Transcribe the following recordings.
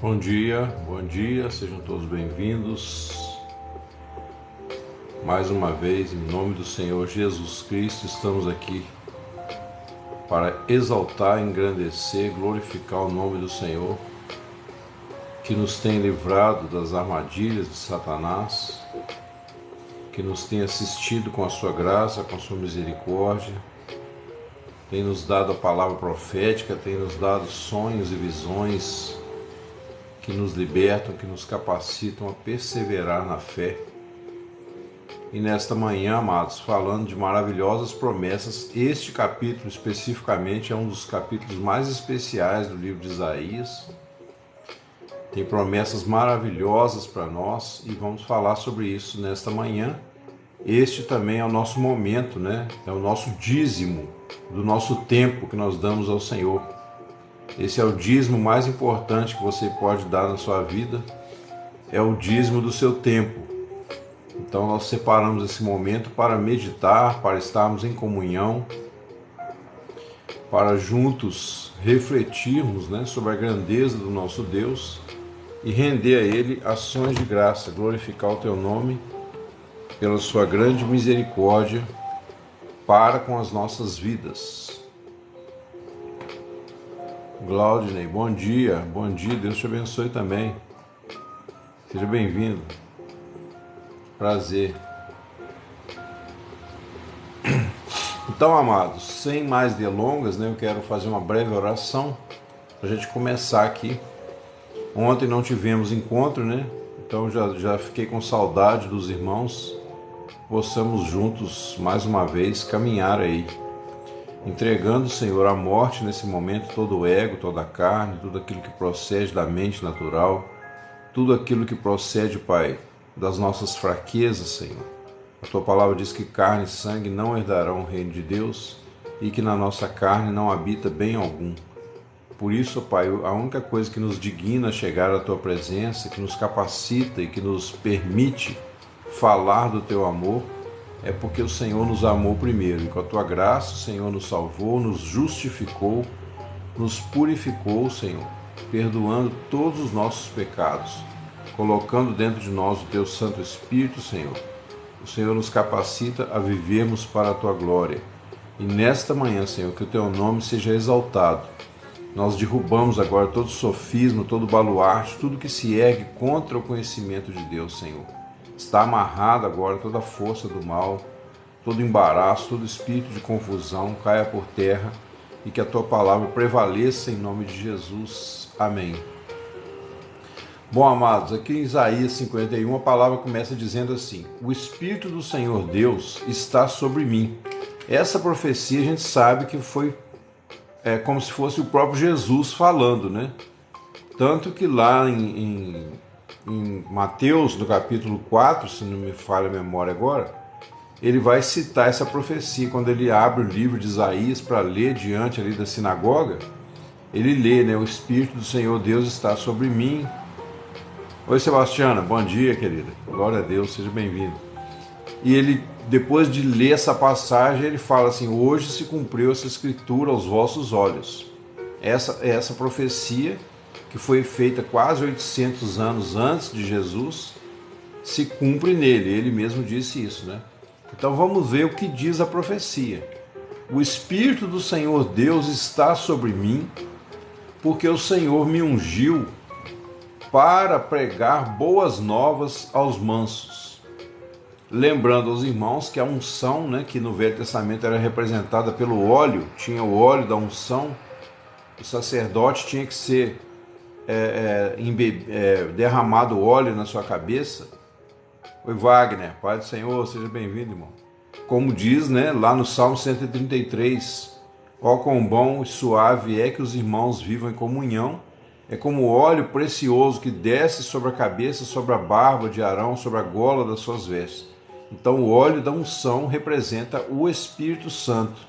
Bom dia, sejam todos bem-vindos. Mais uma vez, em nome do Senhor Jesus Cristo, estamos aqui para exaltar, engrandecer, glorificar o nome do Senhor, que nos tem livrado das armadilhas de Satanás, que nos tem assistido com a sua graça, com a sua misericórdia, tem nos dado a palavra profética, tem nos dado sonhos e visões que nos libertam, que nos capacitam a perseverar na fé. E nesta manhã, amados, falando de maravilhosas promessas, este capítulo especificamente é um dos capítulos mais especiais do livro de Isaías. Tem promessas maravilhosas para nós e vamos falar sobre isso nesta manhã. Este também é o nosso momento, né? É o nosso dízimo do nosso tempo que nós damos ao Senhor. Esse é o dízimo mais importante que você pode dar na sua vida, é o dízimo do seu tempo. Então nós separamos esse momento para meditar, para estarmos em comunhão, para juntos refletirmos, né, sobre a grandeza do nosso Deus e render a Ele ações de graça, glorificar o Teu nome pela Sua grande misericórdia para com as nossas vidas. Glaudinei, bom dia, Deus te abençoe também. Seja bem-vindo. Prazer. Então, amados, sem mais delongas, né, eu quero fazer uma breve oração para a gente começar aqui. Ontem não tivemos encontro, né? Então já fiquei com saudade dos irmãos. Possamos juntos, mais uma vez, caminhar aí, entregando, Senhor, à morte nesse momento todo o ego, toda a carne, tudo aquilo que procede da mente natural, tudo aquilo que procede, Pai, das nossas fraquezas, Senhor. A Tua palavra diz que carne e sangue não herdarão o reino de Deus e que na nossa carne não habita bem algum. Por isso, Pai, a única coisa que nos digna chegar à Tua presença, que nos capacita e que nos permite falar do Teu amor, é porque o Senhor nos amou primeiro, e com a Tua graça o Senhor nos salvou, nos justificou, nos purificou, Senhor, perdoando todos os nossos pecados, colocando dentro de nós o Teu Santo Espírito, Senhor. O Senhor nos capacita a vivermos para a Tua glória. E nesta manhã, Senhor, que o Teu nome seja exaltado. Nós derrubamos agora todo sofisma, todo baluarte, tudo que se ergue contra o conhecimento de Deus, Senhor. Está amarrado agora toda a força do mal, todo embaraço, todo espírito de confusão caia por terra e que a Tua palavra prevaleça em nome de Jesus. Amém. Bom, amados, aqui em Isaías 51 a palavra começa dizendo assim: o Espírito do Senhor Deus está sobre mim. Essa profecia a gente sabe que foi como se fosse o próprio Jesus falando, né? Tanto que lá em Mateus, no capítulo 4, se não me falha a memória agora, ele vai citar essa profecia. Quando ele abre o livro de Isaías para ler diante ali da sinagoga, ele lê, né? O Espírito do Senhor Deus está sobre mim. Oi, Sebastiana, bom dia, querida. Glória a Deus, seja bem-vindo. E ele, depois de ler essa passagem, ele fala assim: hoje se cumpriu essa escritura aos vossos olhos. Essa profecia, que foi feita quase 800 anos antes de Jesus, se cumpre nele. Ele mesmo disse isso, né? Então vamos ver o que diz a profecia. O Espírito do Senhor Deus está sobre mim, porque o Senhor me ungiu para pregar boas novas aos mansos. Lembrando aos irmãos que a unção, né, que no Velho Testamento era representada pelo óleo, tinha o óleo da unção, o sacerdote tinha que ser derramado óleo na sua cabeça. Oi, Wagner, Pai do Senhor, seja bem-vindo, irmão. Como diz, né, lá no Salmo 133, ó quão bom e suave é que os irmãos vivam em comunhão, é como óleo precioso que desce sobre a cabeça, sobre a barba de Arão, sobre a gola das suas vestes. Então o óleo da unção representa o Espírito Santo,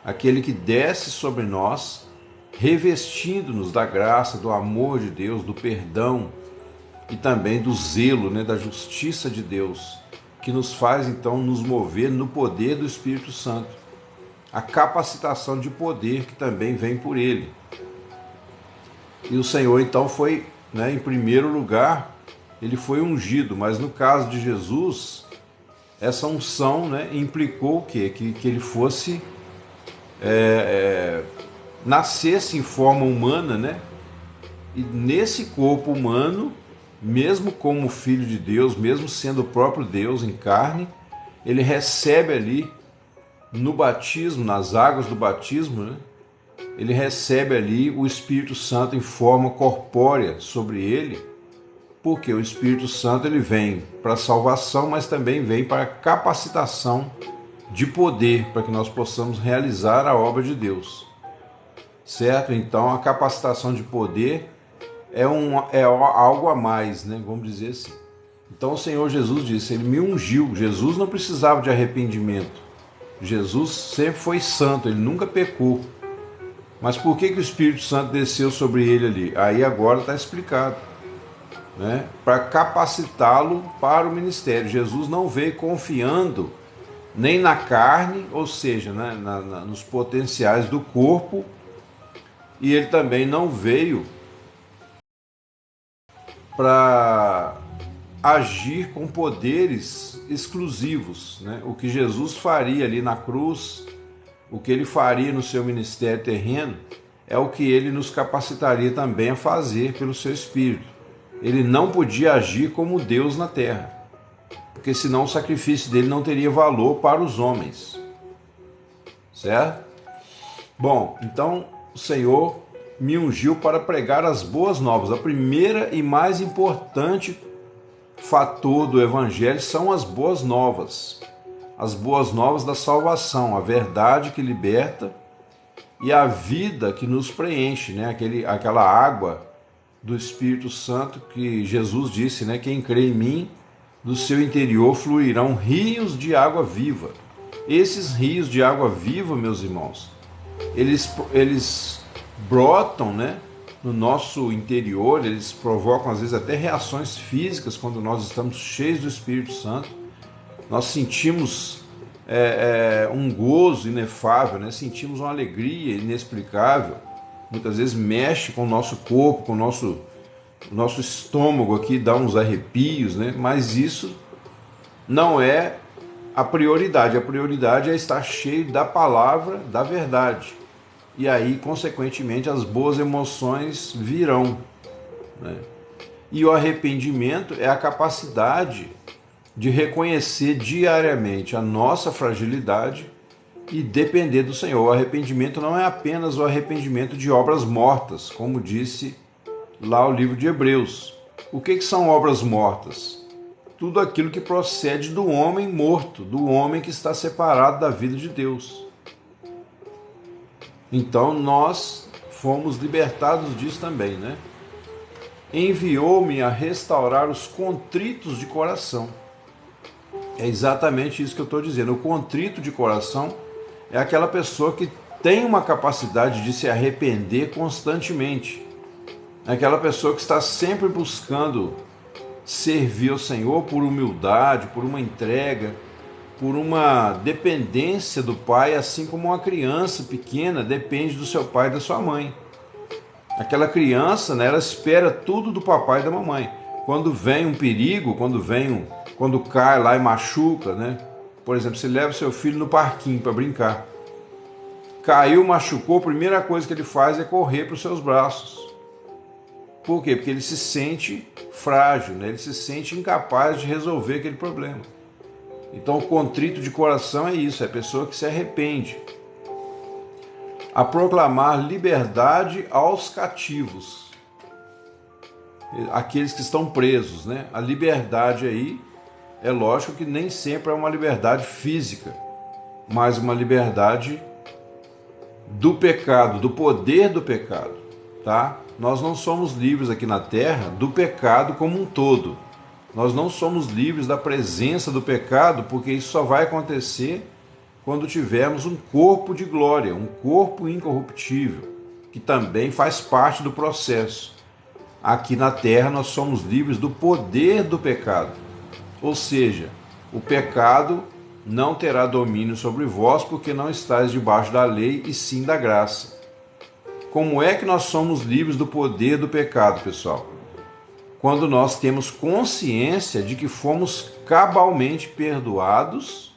aquele que desce sobre nós, revestindo-nos da graça, do amor de Deus, do perdão e também do zelo, né, da justiça de Deus, que nos faz então nos mover no poder do Espírito Santo. A capacitação de poder que também vem por ele. E o Senhor então foi né, em primeiro lugar, ele foi ungido, mas no caso de Jesus, essa unção, né, implicou o quê? Que ele fosse, nascesse em forma humana, né? E nesse corpo humano, mesmo como filho de Deus, mesmo sendo o próprio Deus em carne, ele recebe ali no batismo, nas águas do batismo, né? Ele recebe ali o Espírito Santo em forma corpórea sobre ele, porque o Espírito Santo ele vem para a salvação, mas também vem para a capacitação de poder, para que nós possamos realizar a obra de Deus, certo? Então a capacitação de poder é algo a mais, né? Vamos dizer assim. Então o Senhor Jesus disse, ele me ungiu. Jesus não precisava de arrependimento. Jesus sempre foi santo, ele nunca pecou. Mas por que o Espírito Santo desceu sobre ele ali? Aí agora está explicado, né? Para capacitá-lo para o ministério. Jesus não veio confiando nem na carne, ou seja, né, nos potenciais do corpo, e ele também não veio para agir com poderes exclusivos, né? O que Jesus faria ali na cruz, o que ele faria no seu ministério terreno, é o que ele nos capacitaria também a fazer pelo seu Espírito. Ele não podia agir como Deus na terra, porque senão o sacrifício dele não teria valor para os homens, certo? Bom, então o Senhor me ungiu para pregar as boas novas. A primeira e mais importante fator do Evangelho são as boas novas da salvação, a verdade que liberta e a vida que nos preenche, né? Aquela água do Espírito Santo que Jesus disse, né? Quem crê em mim, do seu interior fluirão rios de água viva. Esses rios de água viva, meus irmãos, eles brotam, né, no nosso interior, eles provocam às vezes até reações físicas quando nós estamos cheios do Espírito Santo. Nós sentimos um gozo inefável, né? Sentimos uma alegria inexplicável. Muitas vezes mexe com o nosso corpo, com o nosso estômago aqui, dá uns arrepios, né? Mas isso não é a prioridade. A prioridade é estar cheio da palavra, da verdade. E aí, consequentemente, as boas emoções virão, né? E o arrependimento é a capacidade de reconhecer diariamente a nossa fragilidade e depender do Senhor. O arrependimento não é apenas o arrependimento de obras mortas, como disse lá o livro de Hebreus. O que são obras mortas? Tudo aquilo que procede do homem morto, do homem que está separado da vida de Deus. Então nós fomos libertados disso também, né? Enviou-me a restaurar os contritos de coração. É exatamente isso que eu estou dizendo. O contrito de coração é aquela pessoa que tem uma capacidade de se arrepender constantemente. É aquela pessoa que está sempre buscando servir ao Senhor por humildade, por uma entrega, por uma dependência do pai, assim como uma criança pequena depende do seu pai e da sua mãe. Aquela criança, né, ela espera tudo do papai e da mamãe. Quando vem um perigo, quando cai lá e machuca, né? Por exemplo, você leva seu filho no parquinho para brincar. Caiu, machucou, a primeira coisa que ele faz é correr para os seus braços. Por quê? Porque ele se sente frágil, né? Ele se sente incapaz de resolver aquele problema. Então, o contrito de coração é isso, é a pessoa que se arrepende. A proclamar liberdade aos cativos, aqueles que estão presos, né? A liberdade aí, é lógico que nem sempre é uma liberdade física, mas uma liberdade do pecado, do poder do pecado, tá? Nós não somos livres aqui na terra do pecado como um todo. Nós não somos livres da presença do pecado, porque isso só vai acontecer quando tivermos um corpo de glória, um corpo incorruptível, que também faz parte do processo. Aqui na terra nós somos livres do poder do pecado, ou seja, o pecado não terá domínio sobre vós, porque não estáis debaixo da lei, e sim da graça. Como é que nós somos livres do poder do pecado, pessoal? quando nós temos consciência de que fomos cabalmente perdoados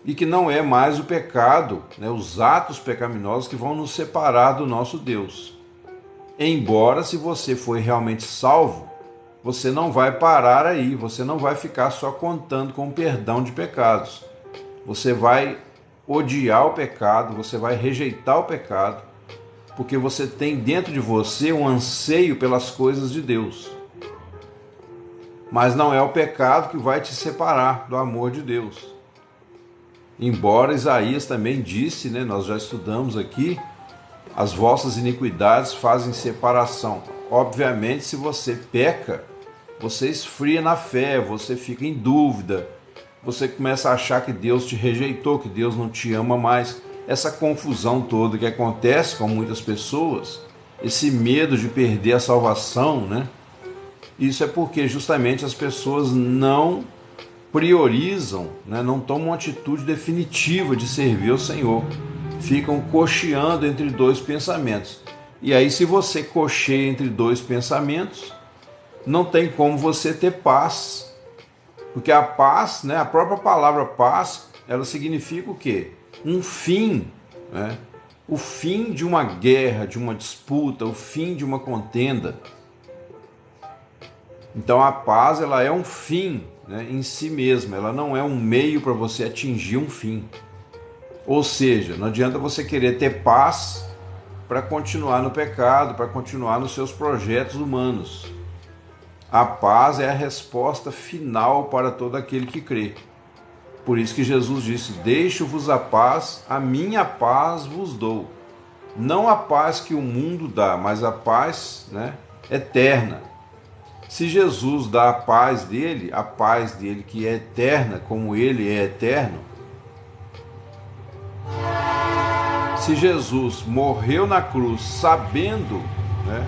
e que não é mais o pecado, né, os atos pecaminosos que vão nos separar do nosso Deus. Embora, se você foi realmente salvo, você não vai parar aí, você não vai ficar só contando com o perdão de pecados. Você vai odiar o pecado, você vai rejeitar o pecado, porque você tem dentro de você um anseio pelas coisas de Deus. Mas não é o pecado que vai te separar do amor de Deus. Embora Isaías também disse, né, nós já estudamos aqui, as vossas iniquidades fazem separação. Obviamente, se você peca, você esfria na fé, você fica em dúvida, você começa a achar que Deus te rejeitou, que Deus não te ama mais. Essa confusão toda que acontece com muitas pessoas, esse medo de perder a salvação, né? Isso é porque justamente as pessoas não priorizam, né? Não tomam uma atitude definitiva de servir ao Senhor. Ficam cocheando entre dois pensamentos. E aí, se você cocheia entre dois pensamentos, não tem como você ter paz. Porque a paz, né, a própria palavra paz, ela significa o quê? Um fim, né? O fim de uma guerra, de uma disputa, o fim de uma contenda. Então a paz, ela é um fim, né, em si mesma, ela não é um meio para você atingir um fim. Ou seja, não adianta você querer ter paz para continuar no pecado, para continuar nos seus projetos humanos. A paz é a resposta final para todo aquele que crê. Por isso que Jesus disse: deixo-vos a paz, a minha paz vos dou. Não a paz que o mundo dá, mas a paz, né, eterna. Se Jesus dá a paz dele que é eterna, como ele é eterno, se Jesus morreu na cruz sabendo, né,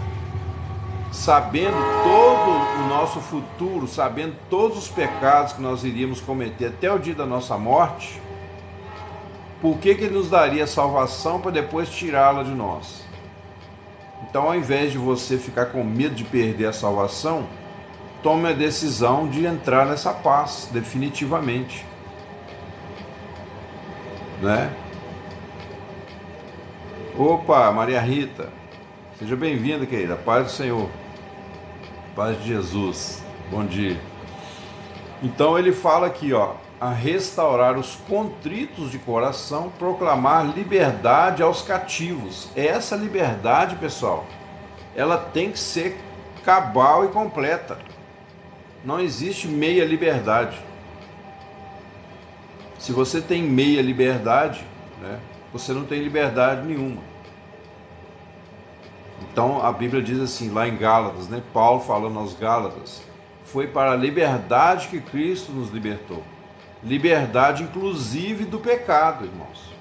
sabendo todo o nosso futuro, sabendo todos os pecados que nós iríamos cometer até o dia da nossa morte, por que ele nos daria salvação para depois tirá-la de nós? Então, ao invés de você ficar com medo de perder a salvação, tome a decisão de entrar nessa paz definitivamente, né? Opa, Maria Rita, seja bem-vinda, querida. Paz do Senhor, paz de Jesus, bom dia. Então ele fala aqui, ó, a restaurar os contritos de coração, proclamar liberdade aos cativos. Essa liberdade, pessoal, ela tem que ser cabal e completa. Não existe meia liberdade. Se você tem meia liberdade, né, você não tem liberdade nenhuma. Então a Bíblia diz assim, lá em Gálatas, né, Paulo falando aos Gálatas, foi para a liberdade que Cristo nos libertou. Liberdade inclusive do pecado, irmãos.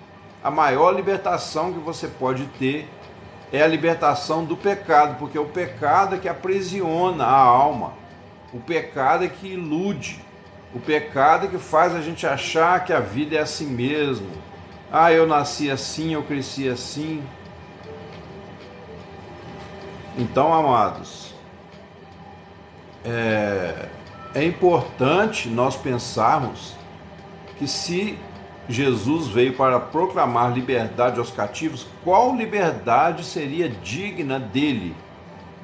A maior libertação que você pode ter é a libertação do pecado, porque o pecado é que aprisiona a alma. O pecado é que ilude. O pecado é que faz a gente achar que a vida é assim mesmo. Ah, eu nasci assim, eu cresci assim. Então, amados, é importante nós pensarmos que se Jesus veio para proclamar liberdade aos cativos, qual liberdade seria digna dele?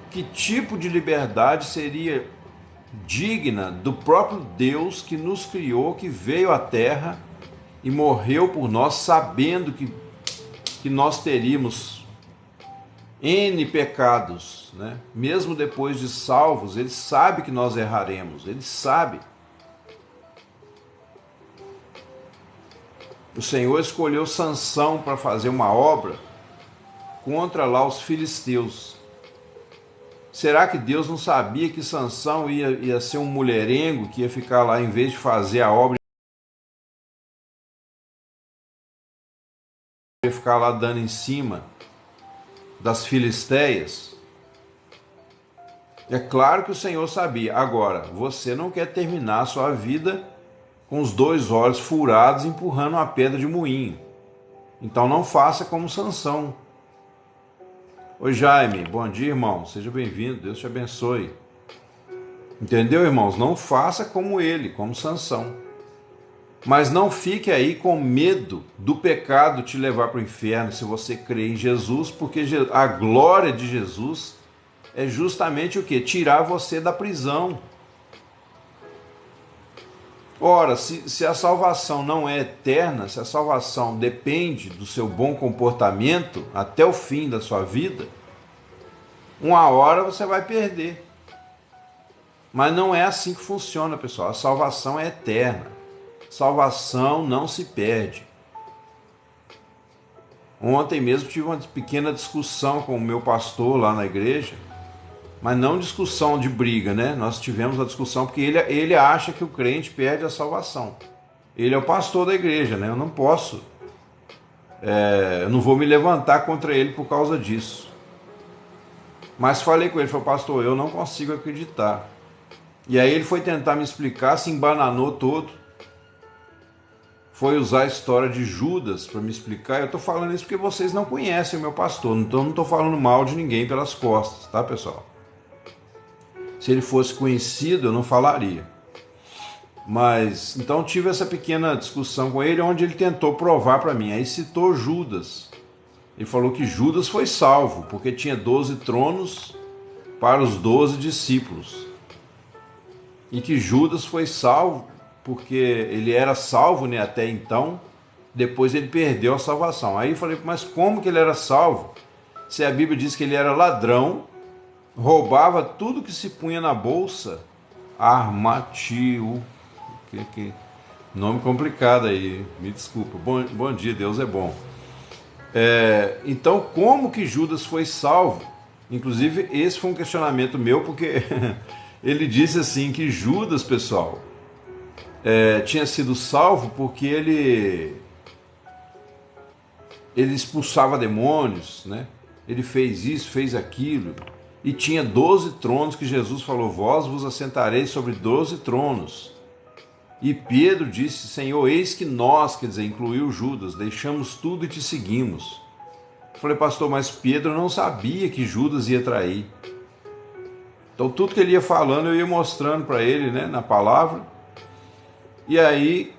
Que tipo de liberdade seria digna do próprio Deus que nos criou, que veio à terra e morreu por nós, sabendo que nós teríamos N pecados, né? Mesmo depois de salvos, ele sabe que nós erraremos, ele sabe. O Senhor escolheu Sansão para fazer uma obra contra lá os filisteus. Será que Deus não sabia que Sansão ia ser um mulherengo, que ia ficar lá, em vez de fazer a obra, ia ficar lá dando em cima das filisteias? É claro que o Senhor sabia. Agora, você não quer terminar a sua vida com os dois olhos furados empurrando uma pedra de moinho. Então não faça como Sansão. Oi Jaime, bom dia, irmão, seja bem-vindo, Deus te abençoe. Entendeu, irmãos? Não faça como ele, como Sansão. Mas não fique aí com medo do pecado te levar para o inferno se você crê em Jesus, porque a glória de Jesus é justamente o quê? Tirar você da prisão. Ora, se a salvação não é eterna, se a salvação depende do seu bom comportamento até o fim da sua vida, uma hora você vai perder. Mas não é assim que funciona, pessoal. A salvação é eterna. Salvação não se perde. Ontem mesmo tive uma pequena discussão com o meu pastor lá na igreja, mas não discussão de briga, né? Nós tivemos a discussão porque ele acha que o crente perde a salvação. Ele é o pastor da igreja, né? Eu não posso, eu não vou me levantar contra ele por causa disso. Mas falei com ele, falei, pastor, eu não consigo acreditar. E aí ele foi tentar me explicar, se embananou todo. Foi usar a história de Judas para me explicar. Eu estou falando isso porque vocês não conhecem o meu pastor, então não estou falando mal de ninguém pelas costas, tá, pessoal? Se ele fosse conhecido, eu não falaria. Mas, então tive essa pequena discussão com ele, onde ele tentou provar para mim. Aí citou Judas. Ele falou que Judas foi salvo, porque tinha 12 tronos para os 12 discípulos. E que Judas foi salvo, porque ele era salvo, né, até então, depois ele perdeu a salvação. Aí eu falei, mas como que ele era salvo? Se a Bíblia diz que ele era ladrão, roubava tudo que se punha na bolsa, armatio, que nome complicado aí, me desculpa. Bom dia, Deus é bom. Então, como que Judas foi salvo? Inclusive, esse foi um questionamento meu, porque ele disse assim que Judas, pessoal, tinha sido salvo porque ele expulsava demônios, né? Ele fez isso, fez aquilo, e tinha 12 tronos que Jesus falou, vós vos assentareis sobre 12 tronos. E Pedro disse, Senhor, eis que nós, quer dizer, incluiu Judas, deixamos tudo e te seguimos. Eu falei, pastor, mas Pedro não sabia que Judas ia trair. Então tudo que ele ia falando, eu ia mostrando para ele, né, na palavra. E aí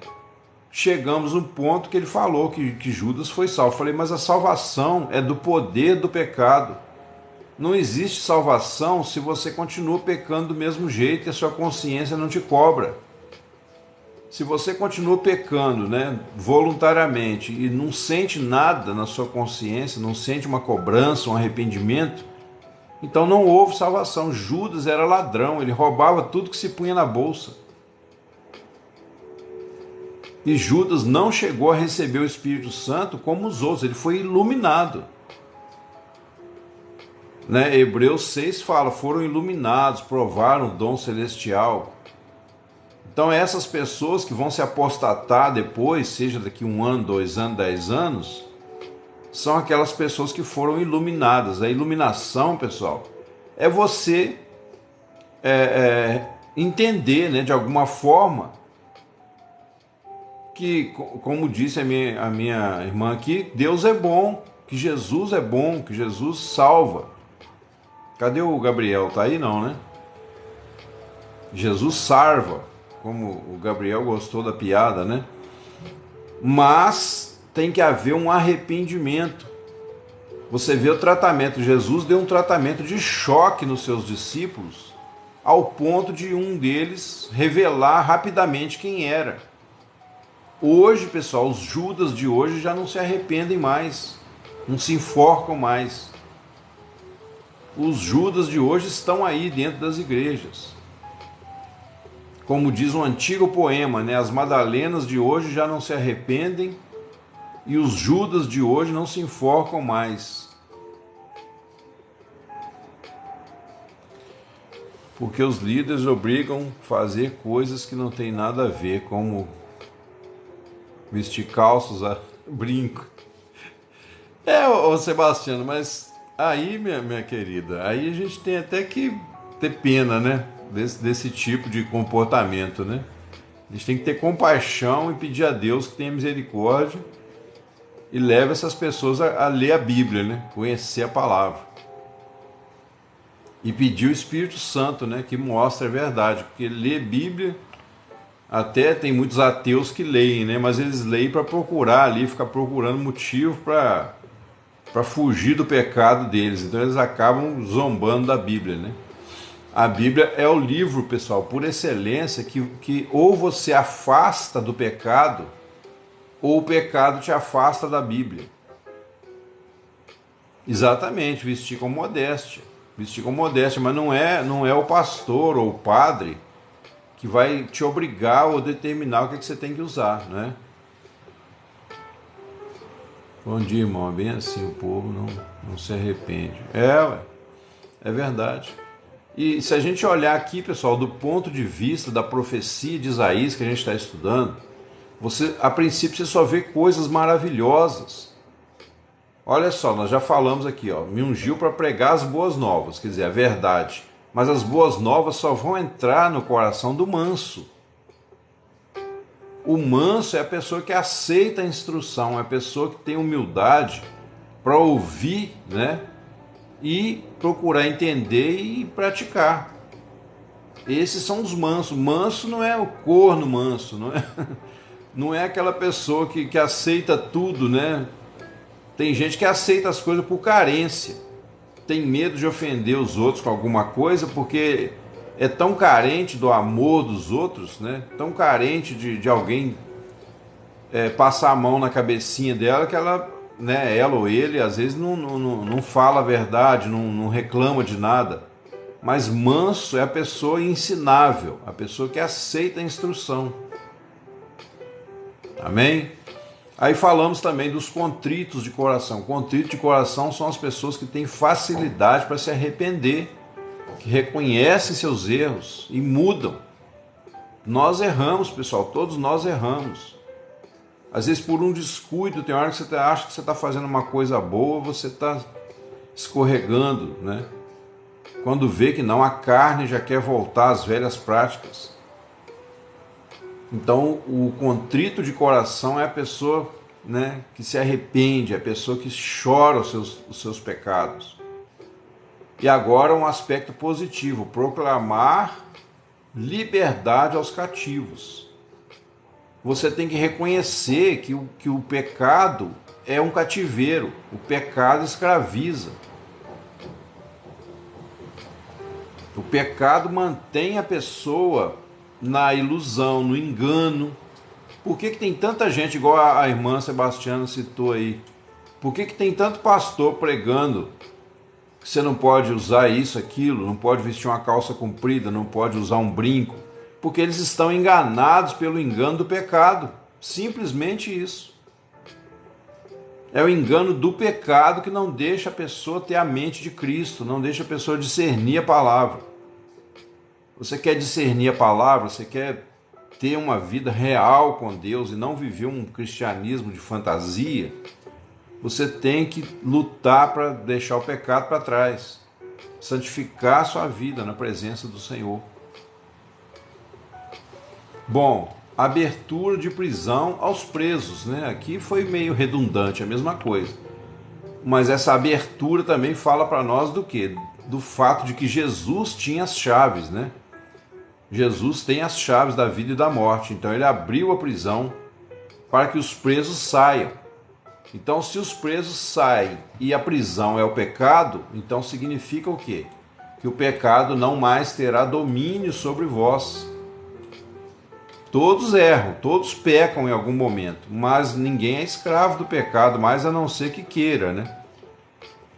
chegamos no ponto que ele falou que Judas foi salvo. Eu falei, mas a salvação é do poder do pecado. Não existe salvação se você continua pecando do mesmo jeito e a sua consciência não te cobra. Se você continua pecando, né, voluntariamente e não sente nada na sua consciência, não sente uma cobrança, um arrependimento, então não houve salvação. Judas era ladrão, ele roubava tudo que se punha na bolsa. E Judas não chegou a receber o Espírito Santo como os outros, ele foi iluminado. Né? Hebreus 6 fala, foram iluminados, provaram o dom celestial. Então essas pessoas que vão se apostatar depois, seja daqui 1 ano, 2 anos, 10 anos, são aquelas pessoas que foram iluminadas. A iluminação, pessoal, é você entender, né, de alguma forma, que, como disse a minha irmã aqui, Deus é bom, que Jesus é bom, que Jesus salva. Cadê o Gabriel? Tá aí não, né? Jesus salva, como o Gabriel gostou da piada, né? Mas tem que haver um arrependimento. Você vê o tratamento, Jesus deu um tratamento de choque nos seus discípulos, ao ponto de um deles revelar rapidamente quem era. Hoje, pessoal, os Judas de hoje já não se arrependem mais, não se enforcam mais. Os Judas de hoje estão aí dentro das igrejas. Como diz um antigo poema, né? As Madalenas de hoje já não se arrependem e os Judas de hoje não se enforcam mais. Porque os líderes obrigam a fazer coisas que não tem nada a ver, como vestir calços a brinco. Ô Sebastiano, mas aí, minha querida, aí a gente tem até que ter pena, né? Desse tipo de comportamento, né? A gente tem que ter compaixão e pedir a Deus que tenha misericórdia e leve essas pessoas a ler a Bíblia, né? Conhecer a palavra. e pedir o Espírito Santo, né, que mostre a verdade, porque ler Bíblia, até tem muitos ateus que leem, né, mas eles leem para procurar ali, ficar procurando motivo para fugir do pecado deles, então eles acabam zombando da Bíblia, né. A Bíblia é o livro, pessoal, por excelência, que ou você afasta do pecado, ou o pecado te afasta da Bíblia. Exatamente, vestir com modéstia. Vestir com modéstia, mas não é o pastor ou o padre que vai te obrigar ou determinar o que você tem que usar, né? Bom dia, irmão. É bem assim, o povo não se arrepende. É verdade. E se a gente olhar aqui, pessoal, do ponto de vista da profecia de Isaías que a gente está estudando, a princípio você só vê coisas maravilhosas. Olha só, nós já falamos aqui, ó, me ungiu para pregar as boas novas, quer dizer, a verdade. Mas as boas novas só vão entrar no coração do manso. O manso é a pessoa que aceita a instrução, é a pessoa que tem humildade para ouvir, né? E procurar entender e praticar. Esses são os mansos. Manso não é o corno manso, não é aquela pessoa que aceita tudo, né? Tem gente que aceita as coisas por carência, tem medo de ofender os outros com alguma coisa porque é tão carente do amor dos outros, né? Tão carente de alguém passar a mão na cabecinha dela que ela, né, ela ou ele, às vezes não fala a verdade, não reclama de nada. Mas manso é a pessoa ensinável, a pessoa que aceita a instrução. Amém? Aí falamos também dos contritos de coração. Contritos de coração são as pessoas que têm facilidade para se arrepender, que reconhecem seus erros e mudam. Nós erramos, pessoal, todos nós erramos. Às vezes por um descuido, tem hora que você acha que você está fazendo uma coisa boa, você está escorregando, né? Quando vê que não, a carne já quer voltar às velhas práticas. Então, o contrito de coração é a pessoa, né, que se arrepende, é a pessoa que chora os seus pecados. E agora um aspecto positivo, proclamar liberdade aos cativos. Você tem que reconhecer que o pecado é um cativeiro, o pecado escraviza. O pecado mantém a pessoa na ilusão, no engano. Por que tem tanta gente, igual a irmã Sebastiana citou aí? Por que tem tanto pastor pregando que você não pode usar isso, aquilo, não pode vestir uma calça comprida, não pode usar um brinco? Porque eles estão enganados pelo engano do pecado. Simplesmente isso. É o engano do pecado que não deixa a pessoa ter a mente de Cristo, não deixa a pessoa discernir a palavra. Você quer discernir a palavra, você quer ter uma vida real com Deus e não viver um cristianismo de fantasia, você tem que lutar para deixar o pecado para trás, santificar a sua vida na presença do Senhor. Bom, abertura de prisão aos presos, né? Aqui foi meio redundante, a mesma coisa. Mas essa abertura também fala para nós do quê? Do fato de que Jesus tinha as chaves, né? Jesus tem as chaves da vida e da morte, então ele abriu a prisão para que os presos saiam. Então, se os presos saem e a prisão é o pecado, então significa o quê? Que o pecado não mais terá domínio sobre vós. Todos erram, todos pecam em algum momento, mas ninguém é escravo do pecado, mais a não ser que queira, né?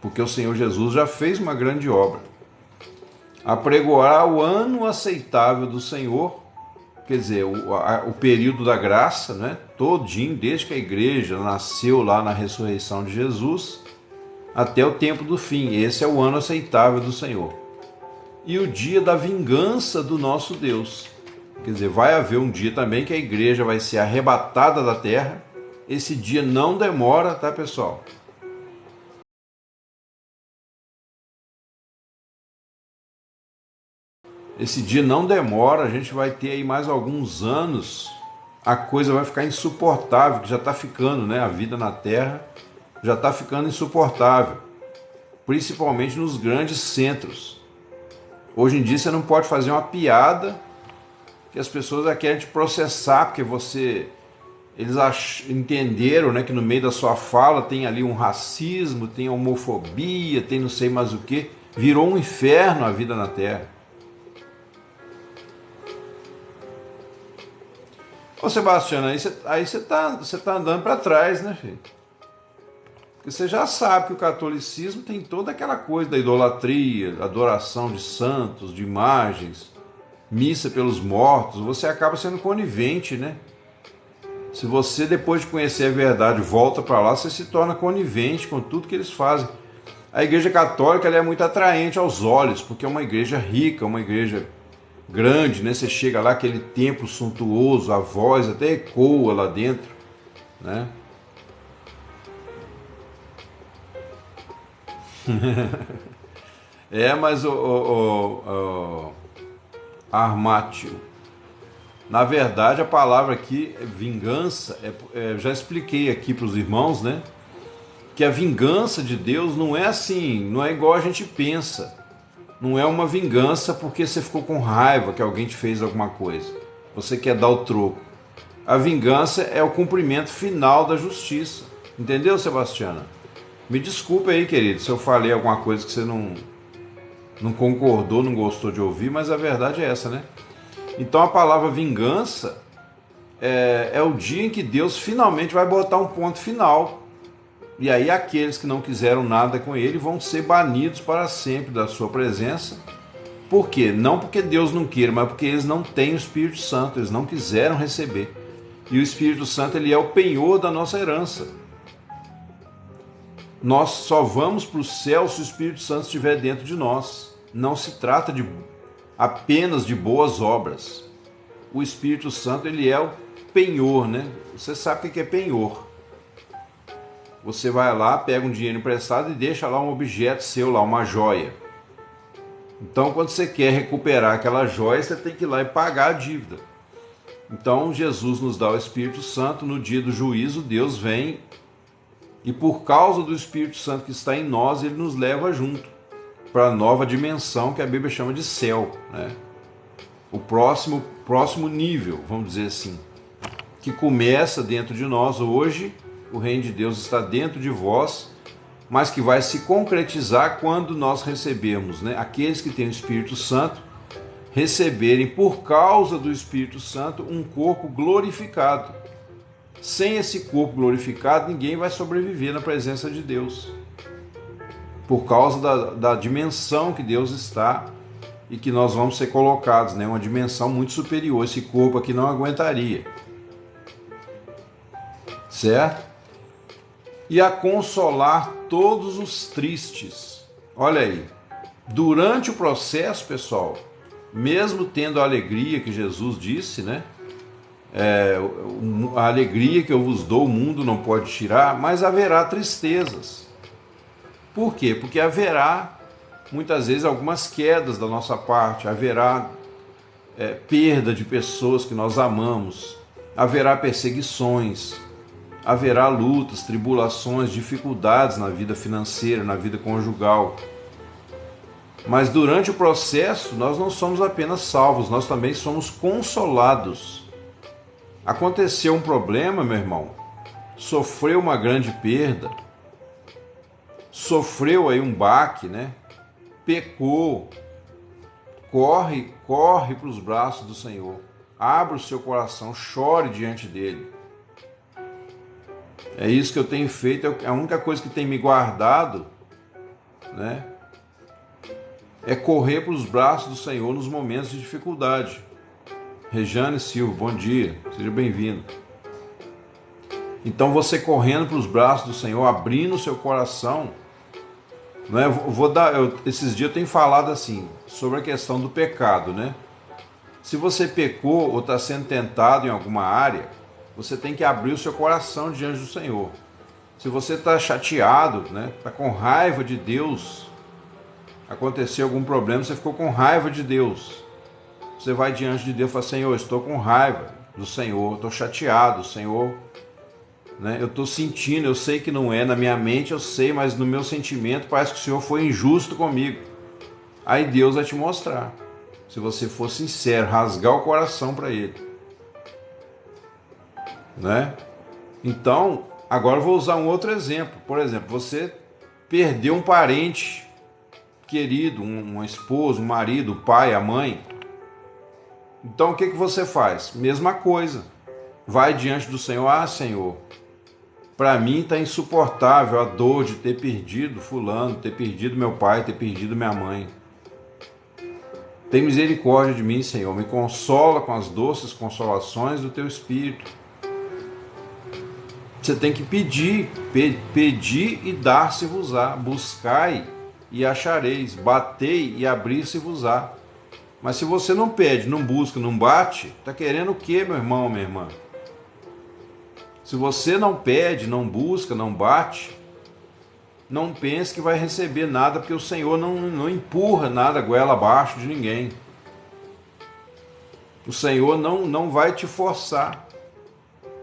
Porque o Senhor Jesus já fez uma grande obra. Apregoar o ano aceitável do Senhor, quer dizer, o período da graça, né? Todinho, desde que a igreja nasceu lá na ressurreição de Jesus, até o tempo do fim. Esse é o ano aceitável do Senhor. E o dia da vingança do nosso Deus. Quer dizer, vai haver um dia também que a igreja vai ser arrebatada da terra. Esse dia não demora, tá, pessoal? Esse dia não demora, a gente vai ter aí mais alguns anos, a coisa vai ficar insuportável, que já está ficando, né? A vida na Terra já está ficando insuportável, principalmente nos grandes centros. Hoje em dia você não pode fazer uma piada que as pessoas já querem te processar, porque eles entenderam, né, que no meio da sua fala tem ali um racismo, tem homofobia, tem não sei mais o que. Virou um inferno a vida na Terra. Ô Sebastião, aí você tá andando para trás, né, filho? Porque você já sabe que o catolicismo tem toda aquela coisa da idolatria, adoração de santos, de imagens, missa pelos mortos. Você acaba sendo conivente, né? Se você, depois de conhecer a verdade, volta para lá, você se torna conivente com tudo que eles fazem. A Igreja Católica ela é muito atraente aos olhos, porque é uma igreja rica, uma igreja grande, né? Você chega lá, aquele templo suntuoso, a voz até ecoa lá dentro, né? Mas o Armátio, na verdade a palavra aqui, vingança, já expliquei aqui para os irmãos, né? Que a vingança de Deus não é assim, não é igual a gente pensa. Não é uma vingança porque você ficou com raiva que alguém te fez alguma coisa. Você quer dar o troco. A vingança é o cumprimento final da justiça. Entendeu, Sebastiana? Me desculpe aí, querido, se eu falei alguma coisa que você não concordou, não gostou de ouvir, mas a verdade é essa, né? Então a palavra vingança é o dia em que Deus finalmente vai botar um ponto final. E aí aqueles que não quiseram nada com ele vão ser banidos para sempre da sua presença. Por quê? Não porque Deus não queira, mas porque eles não têm o Espírito Santo, eles não quiseram receber. E o Espírito Santo ele é o penhor da nossa herança. Nós só vamos para o céu se o Espírito Santo estiver dentro de nós. Não se trata apenas de boas obras. O Espírito Santo ele é o penhor, né? Você sabe o que é penhor. Você vai lá, pega um dinheiro emprestado e deixa lá um objeto seu, lá uma joia. Então, quando você quer recuperar aquela joia, você tem que ir lá e pagar a dívida. Então, Jesus nos dá o Espírito Santo, no dia do juízo, Deus vem e por causa do Espírito Santo que está em nós, ele nos leva junto para a nova dimensão que a Bíblia chama de céu, né? O próximo nível, vamos dizer assim, que começa dentro de nós hoje. O reino de Deus está dentro de vós, mas que vai se concretizar quando nós recebermos, né? Aqueles que têm o Espírito Santo, receberem por causa do Espírito Santo um corpo glorificado. Sem esse corpo glorificado, ninguém vai sobreviver na presença de Deus. Por causa da dimensão que Deus está e que nós vamos ser colocados, né? Uma dimensão muito superior. Esse corpo aqui não aguentaria. Certo? E a consolar todos os tristes. Olha aí, durante o processo, pessoal, mesmo tendo a alegria que Jesus disse, né? A alegria que eu vos dou, o mundo não pode tirar, mas haverá tristezas. Por quê? Porque haverá, muitas vezes, algumas quedas da nossa parte, haverá perda de pessoas que nós amamos, haverá perseguições, haverá lutas, tribulações, dificuldades na vida financeira, na vida conjugal. Mas durante o processo, nós não somos apenas salvos, nós também somos consolados. Aconteceu um problema, meu irmão, sofreu uma grande perda, sofreu aí um baque, né? Pecou, corre para os braços do Senhor, abra o seu coração, chore diante dele. É isso que eu tenho feito, a única coisa que tem me guardado, né, é correr para os braços do Senhor nos momentos de dificuldade. Rejane Silva, bom dia, seja bem-vindo. Então você correndo para os braços do Senhor, abrindo o seu coração, né, esses dias eu tenho falado assim, sobre a questão do pecado, né? Se você pecou ou está sendo tentado em alguma área, você tem que abrir o seu coração diante do Senhor. Se você está chateado, né, está com raiva de Deus, aconteceu algum problema, você ficou com raiva de Deus, você vai diante de Deus e fala: Senhor, estou com raiva do Senhor, estou chateado, Senhor, né, eu estou sentindo, eu sei que não é, na minha mente eu sei, mas no meu sentimento parece que o Senhor foi injusto comigo. Aí Deus vai te mostrar. Se você for sincero, rasgar o coração para Ele, né? Então, agora eu vou usar um outro exemplo. Por exemplo, você perdeu um parente querido, uma esposa, um marido, o pai, a mãe. Então, o que você faz? Mesma coisa. Vai diante do Senhor. Ah, Senhor, para mim está insuportável a dor de ter perdido fulano, ter perdido meu pai, ter perdido minha mãe. Tem misericórdia de mim, Senhor. Me consola com as doces consolações do Teu Espírito. Você tem que pedir, pedir e dar-se-vos-á. Buscai e achareis. Batei e abrir-se-vos-á. Mas se você não pede, não busca, não bate, está querendo o quê, meu irmão, minha irmã? Se você não pede, não busca, não bate, não pense que vai receber nada, porque o Senhor não empurra nada goela abaixo de ninguém. O Senhor não vai te forçar.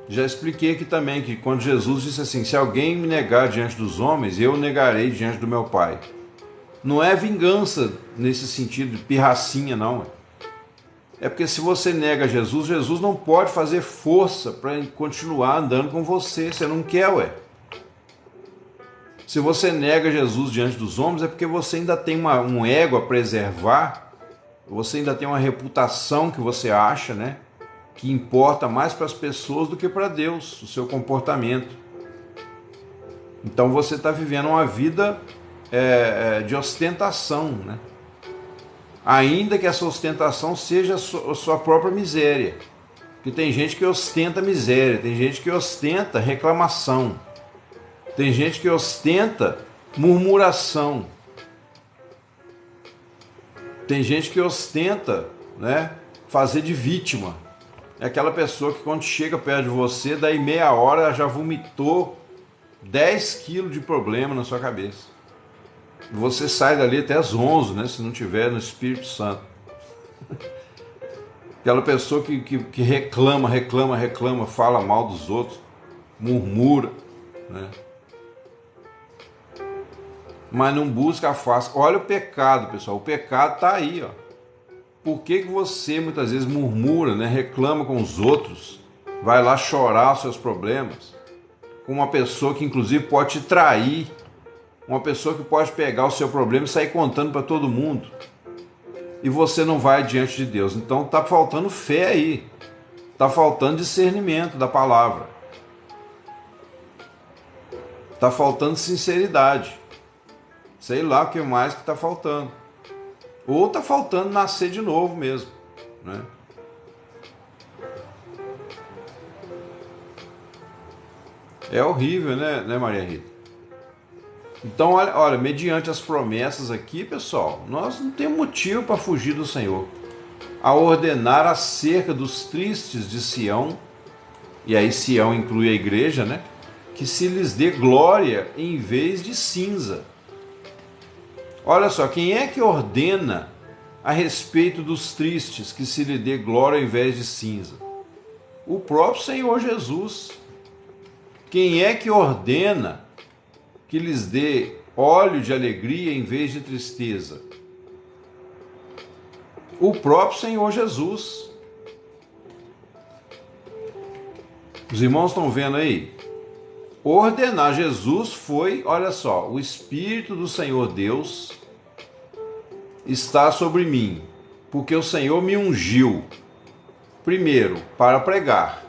Já expliquei aqui também que quando Jesus disse assim, se alguém me negar diante dos homens, eu negarei diante do meu Pai. Não é vingança nesse sentido de pirracinha, não. É porque se você nega Jesus, Jesus não pode fazer força para continuar andando com você. Você não quer, ué. Se você nega Jesus diante dos homens, é porque você ainda tem um ego a preservar, você ainda tem uma reputação que você acha, né? Que importa mais para as pessoas do que para Deus, o seu comportamento. Então você está vivendo uma vida de ostentação, né? Ainda que essa ostentação seja a sua própria miséria. Porque tem gente que ostenta miséria, tem gente que ostenta reclamação, tem gente que ostenta murmuração, tem gente que ostenta, né, fazer de vítima. É aquela pessoa que quando chega perto de você, daí meia hora já vomitou 10 quilos de problema na sua cabeça. Você sai dali até às 11, né, se não tiver no Espírito Santo. Aquela pessoa que reclama, fala mal dos outros, murmura, né? Mas não busca a face. Olha o pecado, pessoal. O pecado está aí, ó. Por que você muitas vezes murmura, né? Reclama com os outros, vai lá chorar os seus problemas, com uma pessoa que inclusive pode te trair, uma pessoa que pode pegar o seu problema e sair contando para todo mundo, e você não vai diante de Deus? Então está faltando fé aí, está faltando discernimento da palavra, está faltando sinceridade, sei lá o que mais que está faltando, ou está faltando nascer de novo mesmo, né? É horrível, né, Maria Rita? Então, olha, mediante as promessas aqui, pessoal, nós não temos motivo para fugir do Senhor. A ordenar acerca dos tristes de Sião, e aí Sião inclui a igreja, né? Que se lhes dê glória em vez de cinza. Olha só, quem é que ordena a respeito dos tristes que se lhe dê glória em vez de cinza? O próprio Senhor Jesus. Quem é que ordena que lhes dê óleo de alegria em vez de tristeza? O próprio Senhor Jesus. Os irmãos estão vendo aí? Ordenar Jesus foi, olha só, o Espírito do Senhor Deus está sobre mim, porque o Senhor me ungiu, primeiro, para pregar,